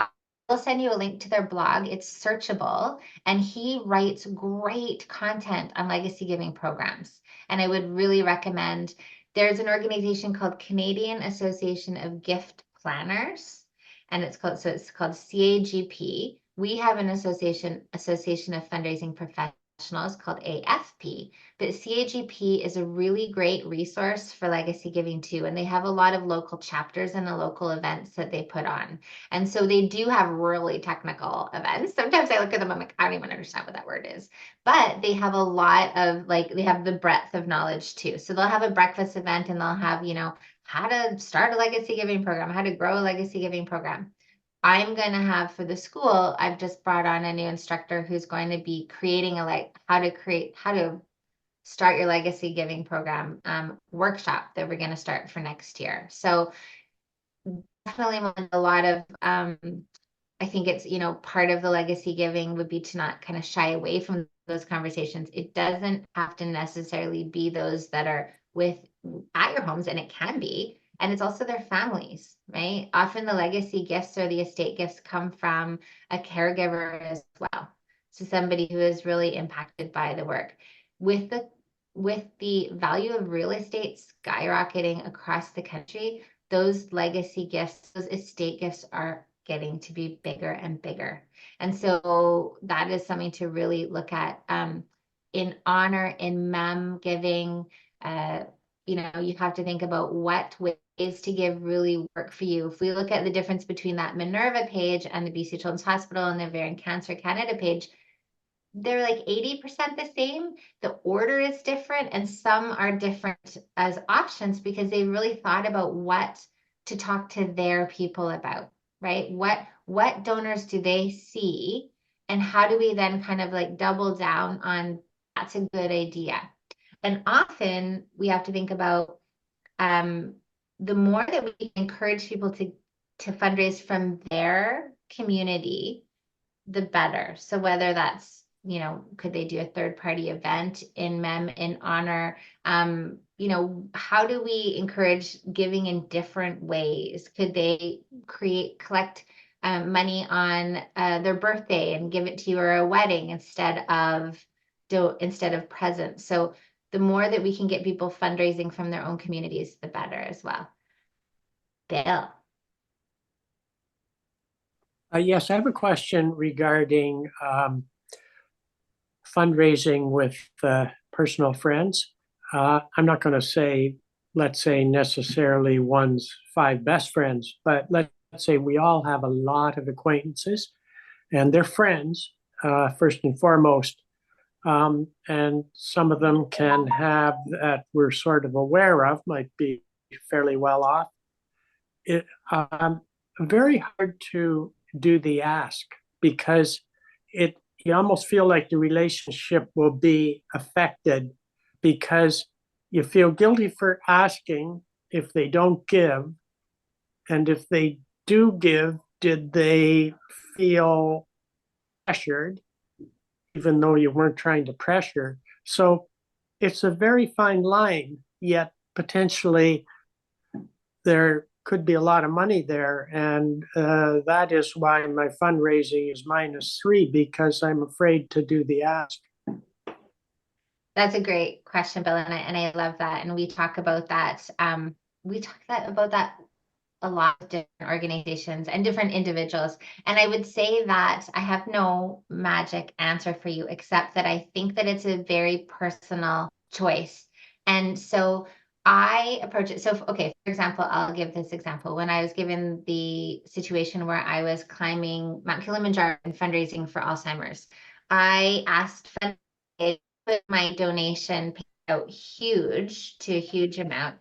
I'll send you a link to their blog. It's searchable, and he writes great content on legacy giving programs. And I would really recommend, there's an organization called Canadian Association of Gift Planners, and it's called CAGP. We have an association of fundraising professionals called AFP, but CAGP is a really great resource for legacy giving too, and they have a lot of local chapters and the local events that they put on. And so they do have really technical events. Sometimes I look at them, I'm like, I don't even understand what that word is, but they have a lot of they have the breadth of knowledge too. So they'll have a breakfast event, and they'll have, how to start a legacy giving program, how to grow a legacy giving program. I'm going to have for the school, I've just brought on a new instructor who's going to be creating how to start your legacy giving program workshop that we're going to start for next year. So definitely a lot of, I think it's, part of the legacy giving would be to not kind of shy away from those conversations. It doesn't have to necessarily be those that are at your homes, and it can be. And it's also their families, right? Often the legacy gifts or the estate gifts come from a caregiver as well. So somebody who is really impacted by the work. With the value of real estate skyrocketing across the country, those legacy gifts, those estate gifts are getting to be bigger and bigger. And so that is something to really look at in honor, in mem giving. You have to think about what ways to give really work for you. If we look at the difference between that Minerva page and the BC Children's Hospital and the Veylan Cancer Canada page, they're like 80% the same. The order is different, and some are different as options because they really thought about what to talk to their people about, right? What donors do they see, and how do we then kind of double down on that's a good idea. And often we have to think about the more that we encourage people to fundraise from their community, the better. So whether that's, could they do a third-party event in mem in honor? How do we encourage giving in different ways? Could they collect money on their birthday and give it to you, or a wedding instead of presents? So the more that we can get people fundraising from their own communities, the better as well. Bill. Yes, I have a question regarding fundraising with personal friends. I'm not going to say, let's say necessarily one's 5 best friends, but let's say we all have a lot of acquaintances and they're friends, first and foremost. And some of them can have that we're sort of aware of, might be fairly well off. It very hard to do the ask because you almost feel like the relationship will be affected because you feel guilty for asking if they don't give. And if they do give, did they feel pressured, even though you weren't trying to pressure? So it's a very fine line, yet potentially there could be a lot of money there. And that is why my fundraising is -3, because I'm afraid to do the ask. That's a great question, Bill, and I love that. And we talk about that. We talk about that a lot of different organizations and different individuals. And I would say that I have no magic answer for you, except that I think that it's a very personal choice. And so I approach it. So, okay, for example, I'll give this example. When I was given the situation where I was climbing Mount Kilimanjaro and fundraising for Alzheimer's, I asked put my donation out huge to a huge amount.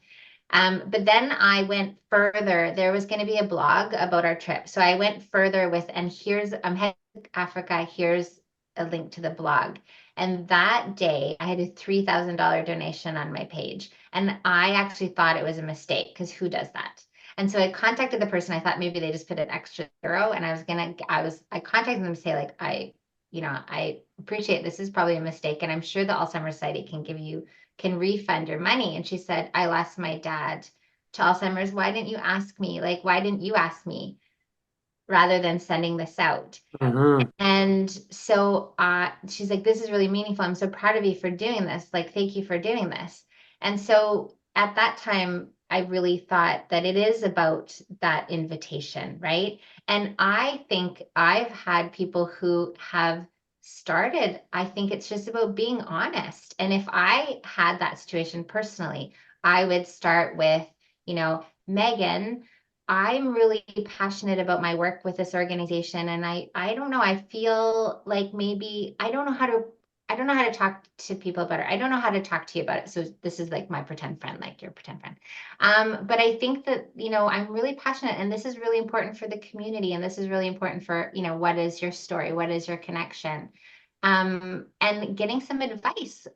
But then I went further. There was going to be a blog about our trip. So I went further with, and here's, I'm heading to Africa. Here's a link to the blog. And that day I had a $3,000 donation on my page. And I actually thought it was a mistake, because who does that? And so I contacted the person. I thought maybe they just put an extra zero, and I contacted them to say, like, I appreciate this is probably a mistake, and I'm sure the Alzheimer's Society can refund your money. And she said, I lost my dad to Alzheimer's. Why didn't you ask me? Like, why didn't you ask me rather than sending this out? And so she's like, this is really meaningful. I'm so proud of you for doing this. Like, thank you for doing this. And so at that time, I really thought that it is about that invitation, right? And I think I've had people who have started, I think it's just about being honest. And if I had that situation personally, I would start with, Megan, I'm really passionate about my work with this organization. And I don't know, I feel like maybe I don't know how to talk to people about it. I don't know how to talk to you about it. So this is like my pretend friend, like your pretend friend. But I think that, I'm really passionate, and this is really important for the community. And this is really important for, what is your story? What is your connection? And getting some advice.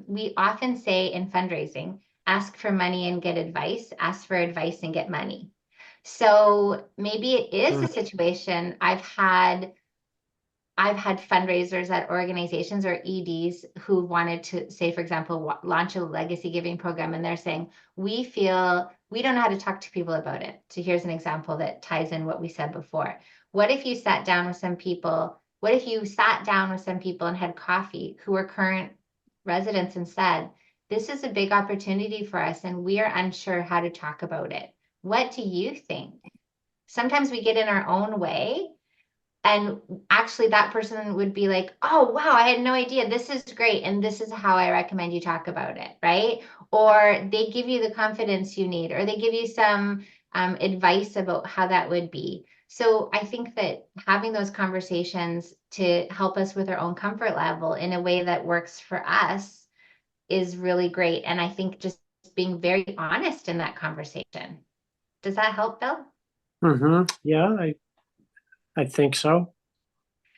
We often say in fundraising, ask for money and get advice, ask for advice and get money. So maybe it is a situation. I've had fundraisers at organizations or EDs who wanted to, say, for example, launch a legacy giving program. And they're saying, we feel we don't know how to talk to people about it. So here's an example that ties in what we said before. What if you sat down with some people? What if you sat down with some people and had coffee who were current residents and said, this is a big opportunity for us and we are unsure how to talk about it. What do you think? Sometimes we get in our own way. And actually that person would be like, oh, wow, I had no idea. This is great. And this is how I recommend you talk about it, right? Or they give you the confidence you need, or they give you some advice about how that would be. So I think that having those conversations to help us with our own comfort level in a way that works for us is really great. And I think just being very honest in that conversation. Does that help, Bill? Yeah, I think so.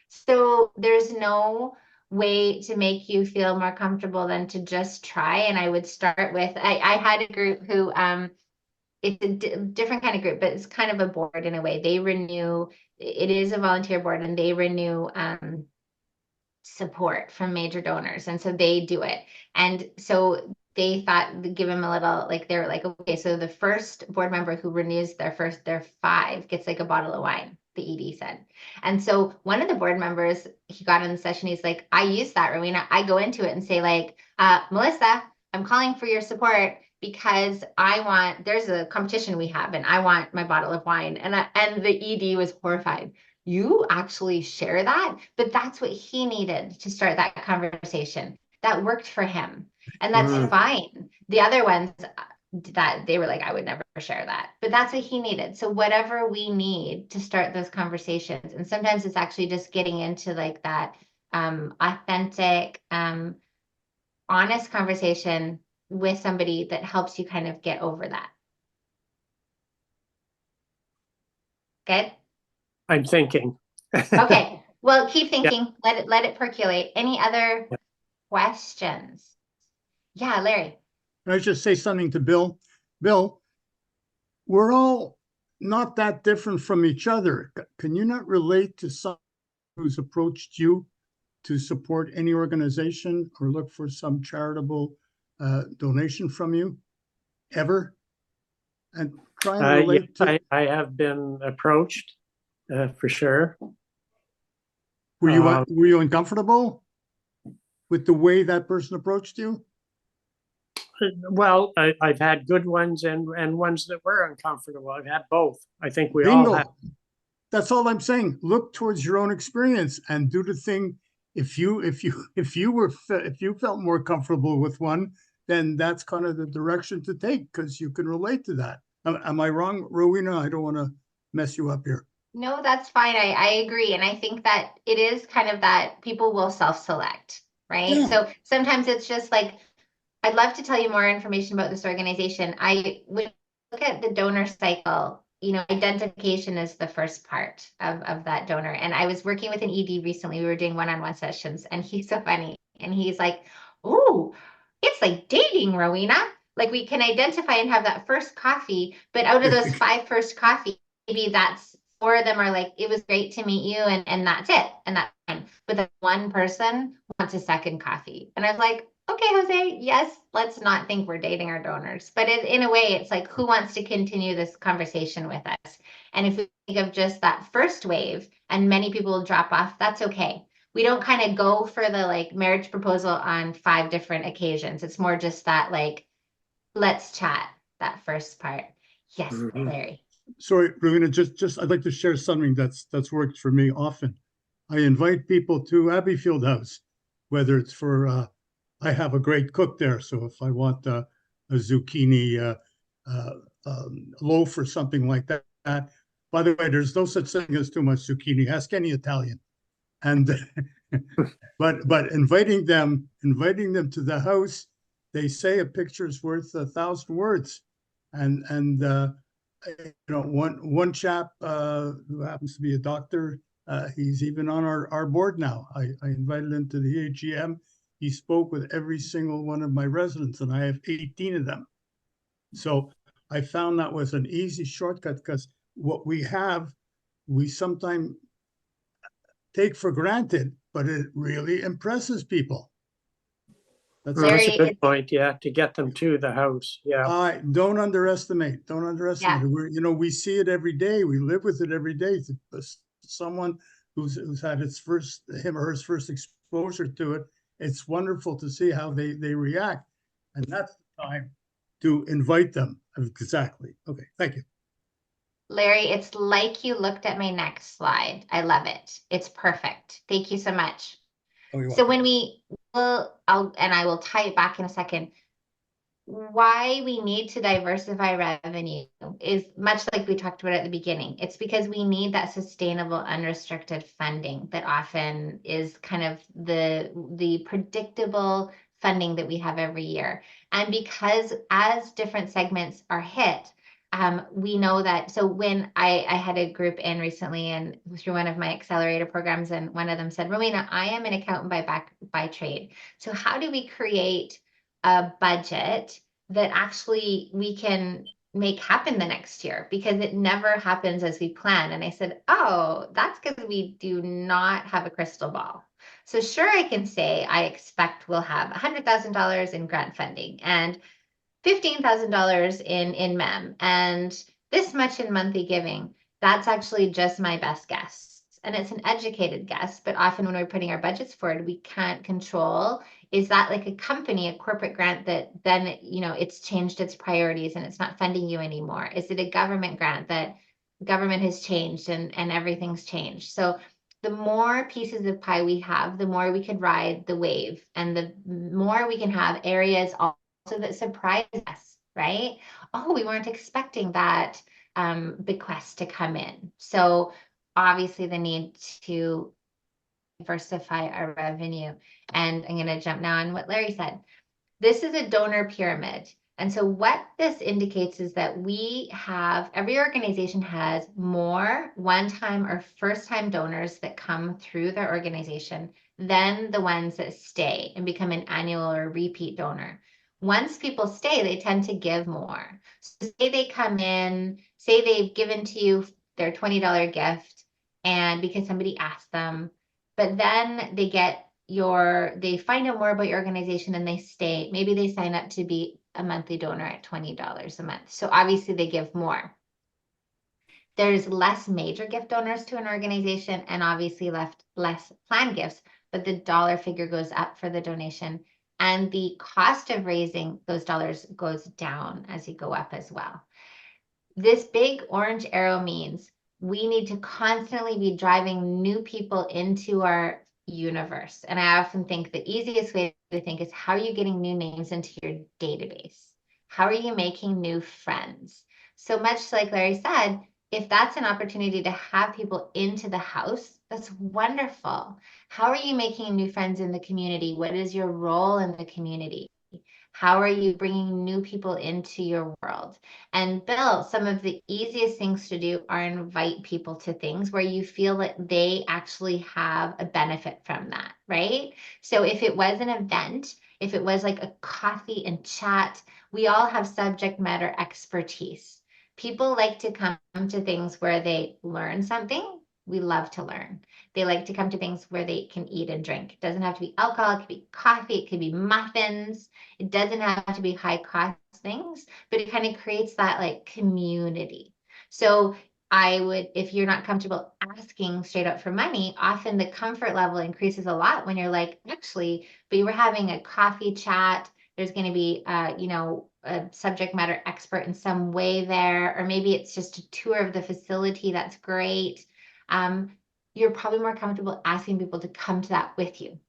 So there's no way to make you feel more comfortable than to just try. And I would start with, I had a group who, it's a different kind of group, but it's kind of a board in a way. They renew, it is a volunteer board, and they renew support from major donors. And so they do it. And so they thought, give them a little, like, they were like, okay, so the first board member who renews their 5 gets like a bottle of wine, the ED said. And so one of the board members, he got in the session, he's like, I use that, Rowena. I go into it and say, like, Melissa, I'm calling for your support because there's a competition we have and I want my bottle of wine. And the ED was horrified. You actually share that? But that's what he needed to start that conversation. That worked for him. And that's fine. The other ones that they were like, I would never share that. But that's what he needed. So whatever we need to start those conversations. And sometimes it's actually just getting into like that authentic, honest conversation with somebody that helps you kind of get over that. Good? I'm thinking. Okay. Well, keep thinking. Yeah. Let it percolate. Any other questions? Yeah, Larry. Can I just say something to Bill? Bill, we're all not that different from each other. Can you not relate to someone who's approached you to support any organization or look for some charitable donation from you? ever? And try and relate to. I have been approached, for sure. Were you uncomfortable with the way that person approached you? Well, I've had good ones and ones that were uncomfortable. I've had both. I think we Bingo. all have. That's all I'm saying. Look towards your own experience and do the thing. If you felt more comfortable with one, then that's kind of the direction to take because you can relate to that. Am I wrong, Rowena? I don't want to mess you up here. No, that's fine. I agree. And I think that it is kind of that people will self-select, right? Yeah. So sometimes it's just like, I'd love to tell you more information about this organization. When you look at the donor cycle, you know, identification is the first part of that donor. And I was working with an ED recently. We were doing one-on-one sessions, and he's so funny. And he's like, "Oh, it's like dating, Rowena. Like we can identify and have that first coffee, but out of those 5 first coffee, maybe that's 4 of them are like, it was great to meet you, and that's it, and that's fine. But the one person wants a second coffee." And I was like, okay, Jose, yes, let's not think we're dating our donors. But in a way, it's like, who wants to continue this conversation with us? And if we think of just that first wave and many people will drop off, that's okay. We don't kind of go for the like marriage proposal on 5 different occasions. It's more just that like, let's chat, that first part. Yes, Larry. Sorry, Rowena, just I'd like to share something that's worked for me often. I invite people to Abbeyfield House, whether it's for I have a great cook there, so if I want a zucchini loaf or something like that. By the way, there's no such thing as too much zucchini. Ask any Italian. And but inviting them to the house, they say a picture's worth 1,000 words, and you know, one chap who happens to be a doctor, he's even on our board now. I invited him to the AGM. He spoke with every single one of my residents, and I have 18 of them. So I found that was an easy shortcut because what we have, we sometimes take for granted, but it really impresses people. That's a good point. Yeah, to get them to the house. Yeah. Don't underestimate. Yeah. We see it every day. We live with it every day. Someone who's had him or her first exposure to it, it's wonderful to see how they react. And that's the time to invite them. Exactly. Okay, thank you. Larry, it's like you looked at my next slide. I love it. It's perfect. Thank you so much. So when I will tie it back in a second. Why we need to diversify revenue is much like we talked about at the beginning. It's because we need that sustainable, unrestricted funding that often is kind of the predictable funding that we have every year. And because as different segments are hit, we know that. So when I had a group in recently and through one of my accelerator programs, and one of them said, "Rowena, I am an accountant by trade. So how do we create a budget that actually we can make happen the next year, because it never happens as we plan?" And I said, "Oh, that's because we do not have a crystal ball. So sure, I can say I expect we'll have $100,000 in grant funding and $15,000 in MEM and this much in monthly giving." That's actually just my best guess. And it's an educated guess, but often when we're putting our budgets forward, we can't control, is that like a company, a corporate grant that then, it's changed its priorities and it's not funding you anymore? Is it a government grant that government has changed and everything's changed? So the more pieces of pie we have, the more we can ride the wave, and the more we can have areas also that surprise us, right? Oh, we weren't expecting that bequest to come in. So obviously the need to diversify our revenue. And I'm going to jump now on what Larry said. This is a donor pyramid. And so what this indicates is that every organization has more one-time or first-time donors that come through their organization than the ones that stay and become an annual or repeat donor. Once people stay, they tend to give more. So say they come in, say they've given to you their $20 gift, and because somebody asked them, but then they find out more about your organization and they stay. Maybe they sign up to be a monthly donor at $20 a month. So obviously they give more. There's less major gift donors to an organization and obviously less planned gifts, but the dollar figure goes up for the donation and the cost of raising those dollars goes down as you go up as well. This big orange arrow means we need to constantly be driving new people into our universe. And I often think the easiest way to think is, how are you getting new names into your database? How are you making new friends? So much like Larry said, if that's an opportunity to have people into the house, that's wonderful. How are you making new friends in the community? What is your role in the community? How are you bringing new people into your world? And Bill, some of the easiest things to do are invite people to things where you feel that they actually have a benefit from that, right? So if it was an event, if it was like a coffee and chat, we all have subject matter expertise. People like to come to things where they learn something. We love to learn. They like to come to things where they can eat and drink. It doesn't have to be alcohol. It could be coffee. It could be muffins. It doesn't have to be high cost things, but it kind of creates that like community. So I would, if you're not comfortable asking straight up for money, often the comfort level increases a lot when you're like, actually, but you were having a coffee chat. There's going to be, a subject matter expert in some way there, or maybe it's just a tour of the facility. That's great. You're probably more comfortable asking people to come to that with you,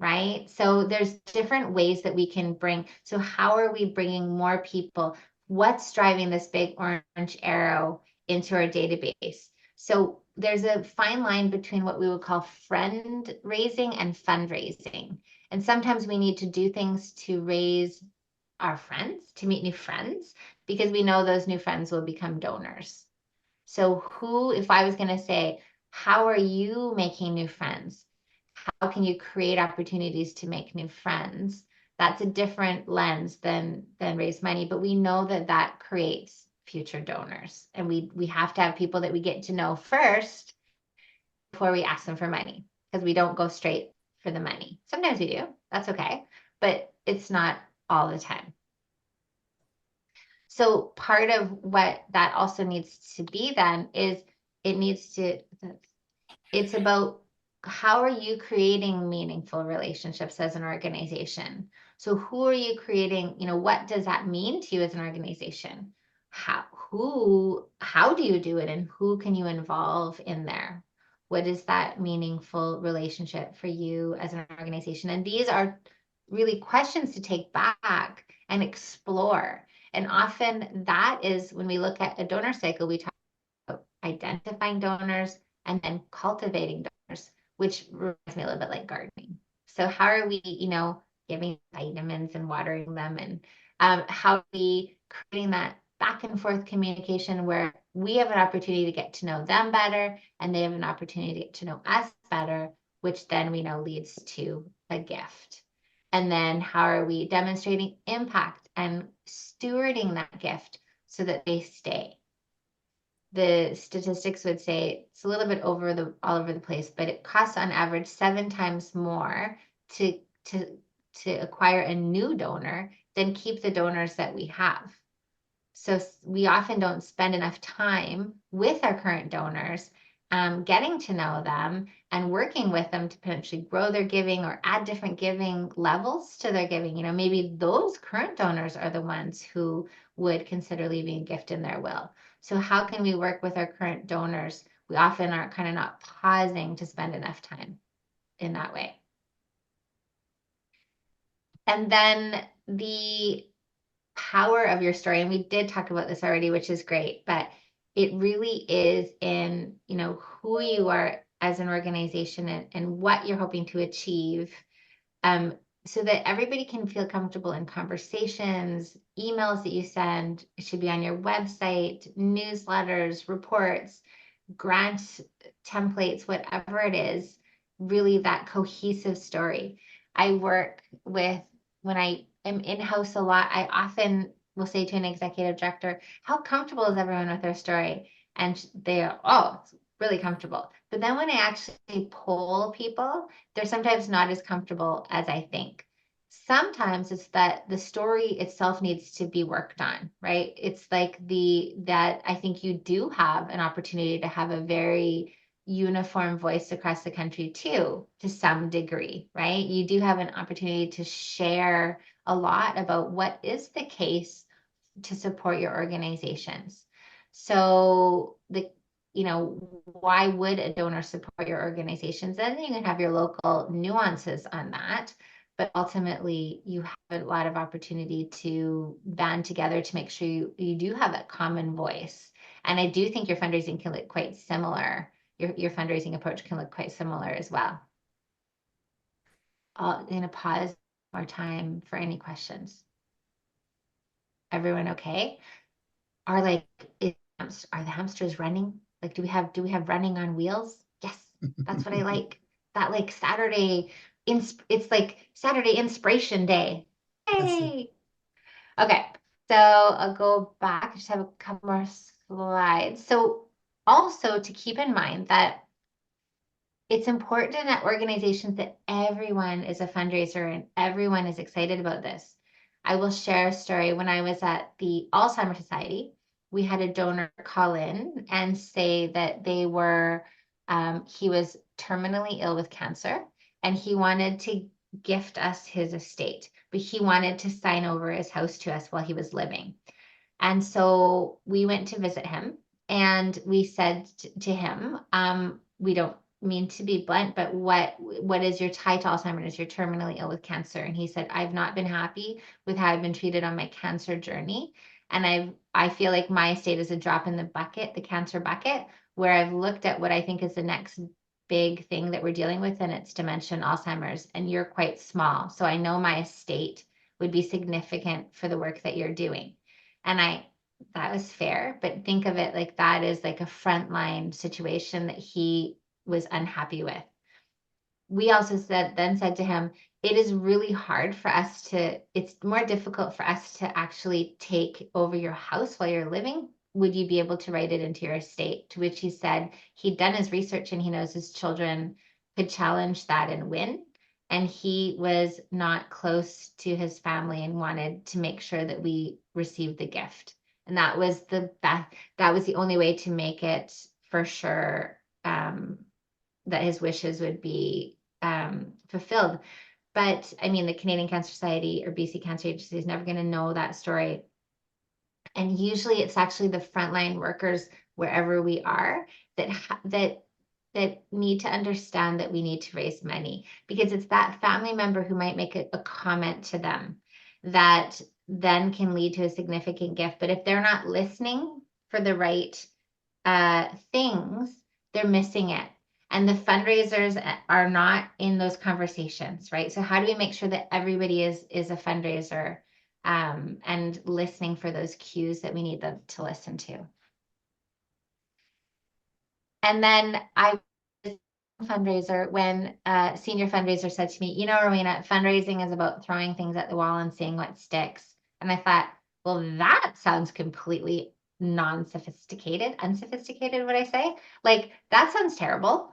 right? So there's different ways that we can bring. So how are we bringing more people? What's driving this big orange arrow into our database? So there's a fine line between what we would call friend raising and fundraising. And sometimes we need to do things to raise our friends, to meet new friends, because we know those new friends will become donors. So if I was going to say, how are you making new friends? How can you create opportunities to make new friends? That's a different lens than raise money, but we know that creates future donors. And we have to have people that we get to know first before we ask them for money, because we don't go straight for the money. Sometimes we do, that's okay, but it's not all the time. So part of what that also needs to be then is it's about how are you creating meaningful relationships as an organization? So who are you creating, what does that mean to you as an organization? How do you do it, and who can you involve in there? What is that meaningful relationship for you as an organization? And these are really questions to take back and explore. And often that is when we look at a donor cycle, we talk about identifying donors and then cultivating donors, which reminds me a little bit like gardening. So how are we, giving vitamins and watering them, and how are we creating that back and forth communication where we have an opportunity to get to know them better and they have an opportunity to get to know us better, which then we know leads to a gift. And then how are we demonstrating impact and stewarding that gift so that they stay? The statistics would say it's a little bit all over the place, but it costs on average 7 times more to acquire a new donor than keep the donors that we have. So we often don't spend enough time with our current donors, getting to know them and working with them to potentially grow their giving or add different giving levels to their giving. Maybe those current donors are the ones who would consider leaving a gift in their will. So how can we work with our current donors? We often are kind of not pausing to spend enough time in that way. And then the power of your story, and we did talk about this already, which is great, but it really is in, who you are as an organization and what you're hoping to achieve, so that everybody can feel comfortable in conversations, emails that you send. It should be on your website, newsletters, reports, grant templates, whatever it is, really that cohesive story. I work with, when I am in-house a lot, I often will say to an executive director, how comfortable is everyone with their story? And they are, oh, it's really comfortable. But then when I actually poll people, they're sometimes not as comfortable as I think. sometimes it's that the story itself needs to be worked on, right? It's like that I think you do have an opportunity to have a very uniform voice across the country too, to some degree, right? You do have an opportunity to share a lot about what is the case to support your organizations. So why would a donor support your organizations? Then you can have your local nuances on that. But ultimately, you have a lot of opportunity to band together to make sure you do have a common voice. And I do think your fundraising can look quite similar. Your fundraising approach can look quite similar as well. I'm going to pause more time for any questions. Everyone okay? Are the hamsters running? Like, do we have running on wheels? Yes, that's what I like. That like Saturday. It's like Saturday Inspiration Day. Hey. Okay, so I'll go back. I just have a couple more slides. So also to keep in mind that it's important in organizations that everyone is a fundraiser and everyone is excited about this. I will share a story. When I was at the Alzheimer's Society, we had a donor call in and say that he was terminally ill with cancer, and he wanted to gift us his estate, but he wanted to sign over his house to us while he was living. And so we went to visit him, and we said to him, we don't mean to be blunt, but what is your tie to Alzheimer's? You're terminally ill with cancer. And he said, I've not been happy with how I've been treated on my cancer journey. And I feel like my estate is a drop in the bucket, the cancer bucket, where I've looked at what I think is the next big thing that we're dealing with, and it's dementia and Alzheimer's, and you're quite small. So I know my estate would be significant for the work that you're doing. And that was fair, but think of it like that is like a frontline situation that he was unhappy with. We also said to him, it is really hard for us it's more difficult for us to actually take over your house while you're living. Would you be able to write it into your estate? To which he said he'd done his research and he knows his children could challenge that and win. And he was not close to his family and wanted to make sure that we received the gift. And that was the only way to make it for sure that his wishes would be fulfilled. But I mean, the Canadian Cancer Society or BC Cancer Agency is never going to know that story. And usually it's actually the frontline workers wherever we are that need to understand that we need to raise money, because it's that family member who might make a comment to them that then can lead to a significant gift. But if they're not listening for the right things, they're missing it. And the fundraisers are not in those conversations, right? So how do we make sure that everybody is a fundraiser and listening for those cues that we need them to listen to? And then I was a fundraiser when a senior fundraiser said to me, Rowena, fundraising is about throwing things at the wall and seeing what sticks. And I thought, well, that sounds completely unsophisticated, would I say? Like, that sounds terrible.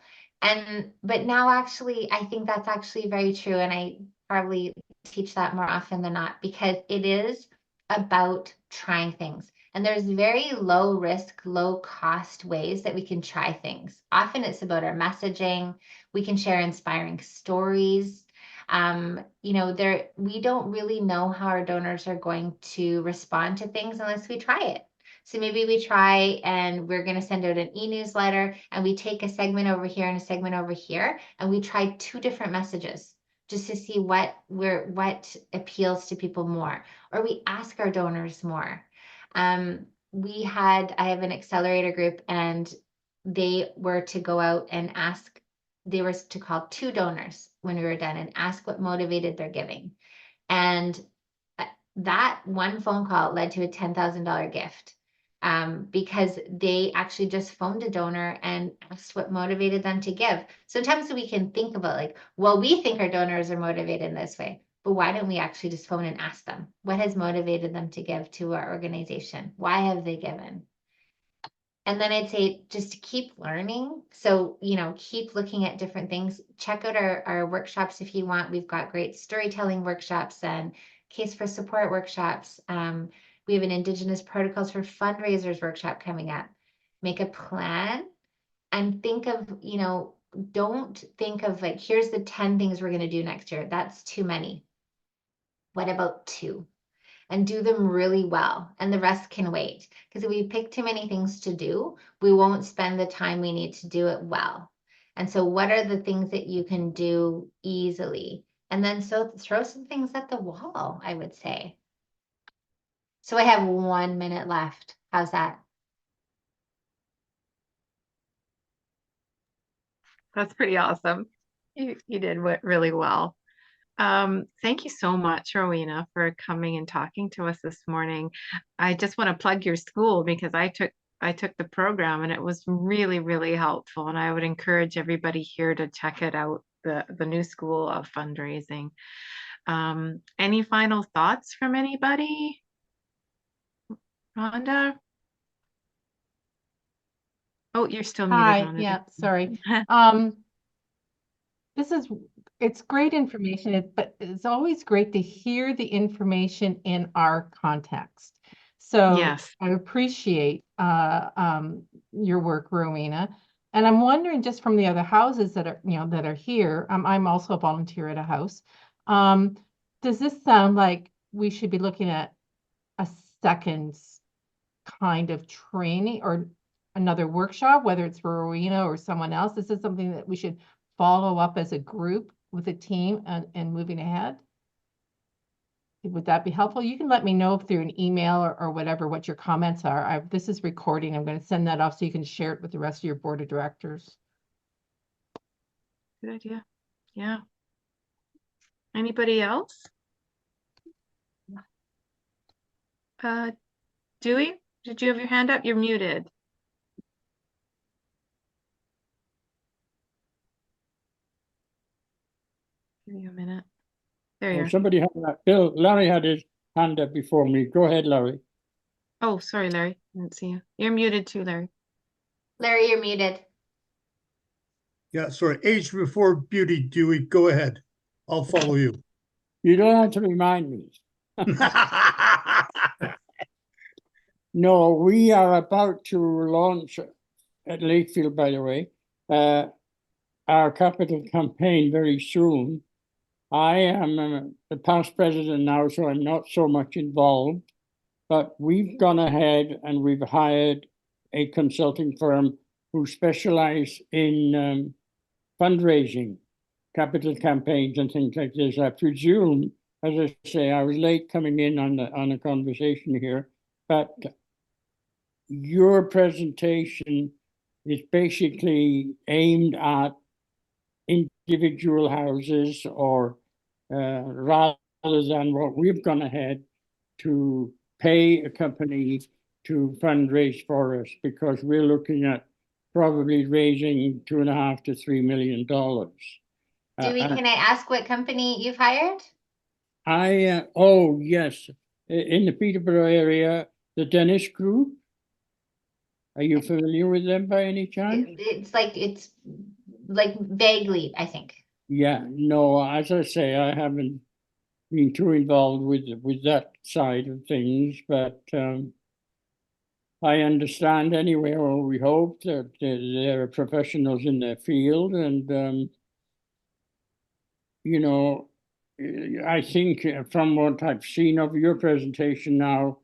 But now actually, I think that's actually very true. And I probably teach that more often than not, because it is about trying things. And there's very low risk, low cost ways that we can try things. Often it's about our messaging. We can share inspiring stories. We don't really know how our donors are going to respond to things unless we try it. So maybe we try and we're going to send out an e-newsletter, and we take a segment over here and a segment over here, and we try 2 different messages just to see what appeals to people more, or we ask our donors more. I have an accelerator group, and they were to go out and they were to call 2 donors when we were done and ask what motivated their giving. And that one phone call led to a $10,000 gift. Because they actually just phoned a donor and asked what motivated them to give. Sometimes we can think about like, well, we think our donors are motivated in this way, but why don't we actually just phone and ask them? What has motivated them to give to our organization? Why have they given? And then I'd say just to keep learning. So, you know, keep looking at different things. Check out our workshops if you want. We've got great storytelling workshops and case for support workshops. We have an Indigenous Protocols for Fundraisers workshop coming up. Make a plan and think of, you know, don't think of like, here's the 10 things we're going to do next year. That's too many. What about 2? And do them really well, and the rest can wait. Because if we pick too many things to do, we won't spend the time we need to do it well. And so what are the things that you can do easily? And then so throw some things at the wall, I would say. So I have 1 minute left. How's that? That's pretty awesome. You did really well. Thank you so much, Rowena, for coming and talking to us this morning. I just want to plug your school because I took the program and it was really, really helpful. And I would encourage everybody here to check it out, the new School of Fundraising. Any final thoughts from anybody? Rhonda? Oh, you're still muted, Hi, Rhonda. yeah, sorry. It's great information, but it's always great to hear the information in our context. So Yes. I appreciate your work, Rowena. And I'm wondering, just from the other houses that are here, I'm also a volunteer at a house. Does this sound like we should be looking at a second kind of training or another workshop, whether it's for Rowena or someone else? This is something that we should follow up as a group with a team and moving ahead? Would that be helpful? You can let me know through an email or whatever, what your comments are. This is recording. I'm going to send that off so you can share it with the rest of your board of directors. Good idea. Yeah. Anybody else? Dewey, did you have your hand up? You're muted. Give you a minute. There you are. Somebody had that. Larry had his hand up before me. Go ahead, Larry. Oh, sorry, Larry. I didn't see you. You're muted too, Larry. Larry, you're muted. Yeah, sorry. Age before beauty, Dewey. Go ahead. I'll follow you. You don't have to remind me. No, we are about to launch at Lakefield, by the way, our capital campaign very soon. I am the past president now, so I'm not so much involved, but we've gone ahead and we've hired a consulting firm who specialize in fundraising, capital campaigns and things like this. I presume, as I say, I was late coming in on a conversation here, but your presentation is basically aimed at individual houses, or rather than what we've gone ahead to pay a company to fundraise for us, because we're looking at probably raising $2.5 to $3 million. Dewey, can I ask what company you've hired? Oh yes, in the Peterborough area, the Dennis Group. Are you familiar with them by any chance? It's like vaguely, I think. Yeah, no, as I say, I haven't been too involved with that side of things, but I understand anyway, or we hope that they're professionals in their field, and you know, I think from what I've seen of your presentation now,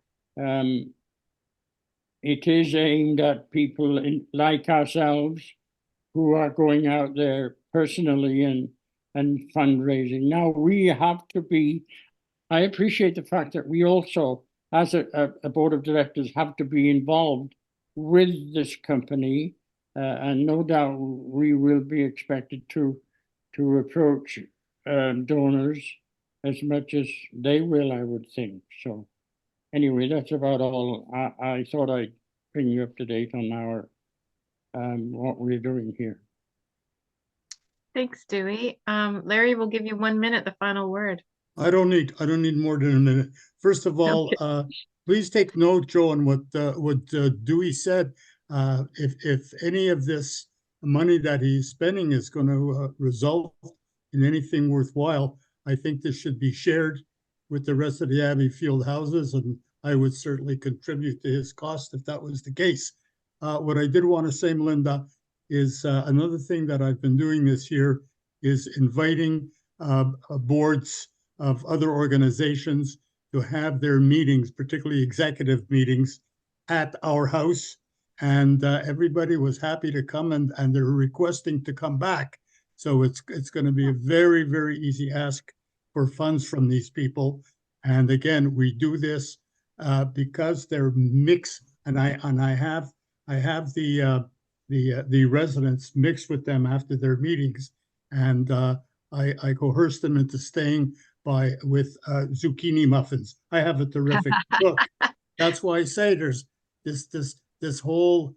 it is aimed at people like ourselves who are going out there personally and fundraising. Now we have to be, I appreciate the fact that we also, as a board of directors, have to be involved with this company, and no doubt we will be expected to approach donors as much as they will, I would think. So anyway, that's about all. I thought I'd bring you up to date on our what we're doing here. Thanks, Dewey. Larry, we'll give you 1 minute, the final word. I don't need more than a minute. First of all, please take note, Joe, on what Dewey said. if any of this money that he's spending is going to result in anything worthwhile, I think this should be shared with the rest of the Abbeyfield houses, and I would certainly contribute to his cost if that was the case. What I did want to say, Melinda, is another thing that I've been doing this year is inviting boards of other organizations to have their meetings, particularly executive meetings, at our house. And everybody was happy to come, and they're requesting to come back. So it's going to be a very, very easy ask for funds from these people. And again, we do this because they're mixed, and I have the residents mixed with them after their meetings, and I coerce them into staying with zucchini muffins. I have a terrific cook. That's why I say there's this whole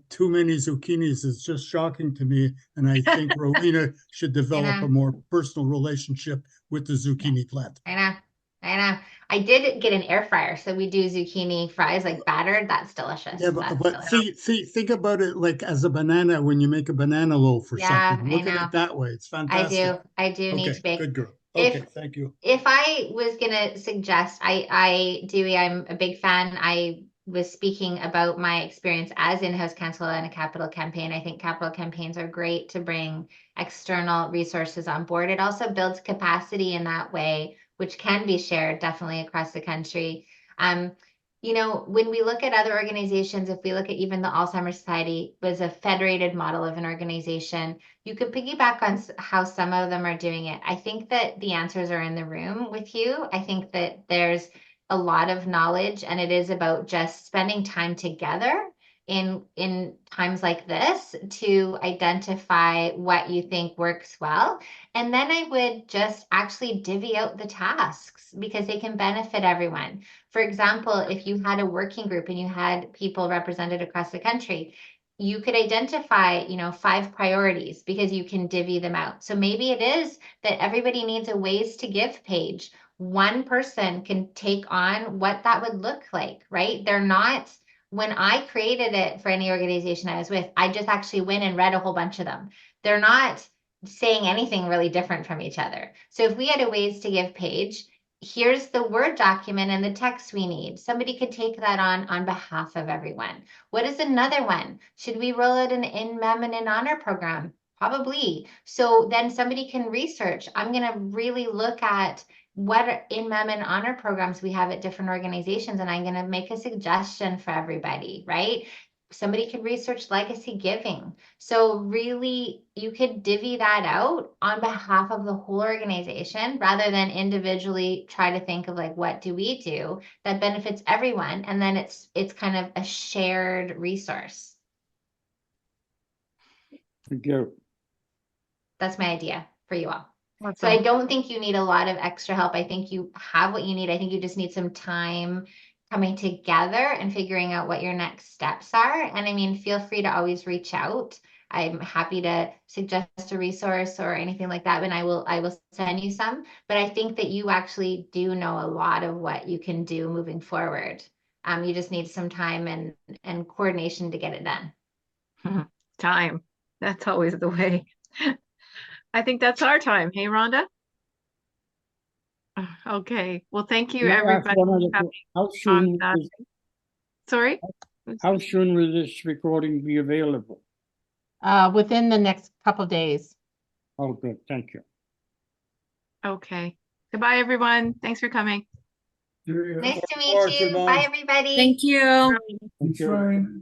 too many zucchinis is just shocking to me, and I think Rowena should develop a more personal relationship with the zucchini plant. I know. I did get an air fryer, so we do zucchini fries, like battered. That's delicious. Yeah, but see, think about it like as a banana when you make a banana loaf or something. Look at it that way. It's fantastic. I do need Okay, to bake. good girl. Okay, thank you. If I was gonna suggest, I'm a big fan. I was speaking about my experience as in-house counsel and a capital campaign. I think capital campaigns are great to bring external resources on board. It also builds capacity in that way, which can be shared definitely across the country. You know, when we look at other organizations, if we look at even the Alzheimer's Society was a federated model of an organization, you could piggyback on how some of them are doing it. I think that the answers are in the room with you. I think that there's a lot of knowledge, and it is about just spending time together in times like this to identify what you think works well. And then I would just actually divvy out the tasks because they can benefit everyone. For example, if you had a working group and you had people represented across the country, you could identify, 5 priorities because you can divvy them out. So maybe it is that everybody needs a ways to give page. One person can take on what that would look like, right? They're not, when I created it for any organization I was with, I just actually went and read a whole bunch of them. They're not saying anything really different from each other. So if we had a ways to give page, here's the Word document and the text we need. Somebody could take that on behalf of everyone. What is another one? Should we roll out an in mem and in honor program? Probably. So then somebody can research. I'm going to really look at what in mem and honor programs we have at different organizations, and I'm going to make a suggestion for everybody, right? Somebody could research legacy giving. So really, you could divvy that out on behalf of the whole organization rather than individually try to think of like, what do we do that benefits everyone? And then it's kind of a shared resource. Thank you. That's my idea for you all. So I don't think you need a lot of extra help. I think you have what you need. I think you just need some time coming together and figuring out what your next steps are. And I mean, feel free to always reach out. I'm happy to suggest a resource or anything like that, and I will send you some. But I think that you actually do know a lot of what you can do moving forward. You just need some time and coordination to get it done. Time. That's always the way. I think that's our time. Hey, Rhonda? Okay. Well, thank you, everybody. Sorry? How soon will this recording be available? Within the next couple of days. Oh, good. Thank you. Okay. Goodbye, everyone. Thanks for coming. Nice to meet you. Bye, everybody. Thank you. Thank you.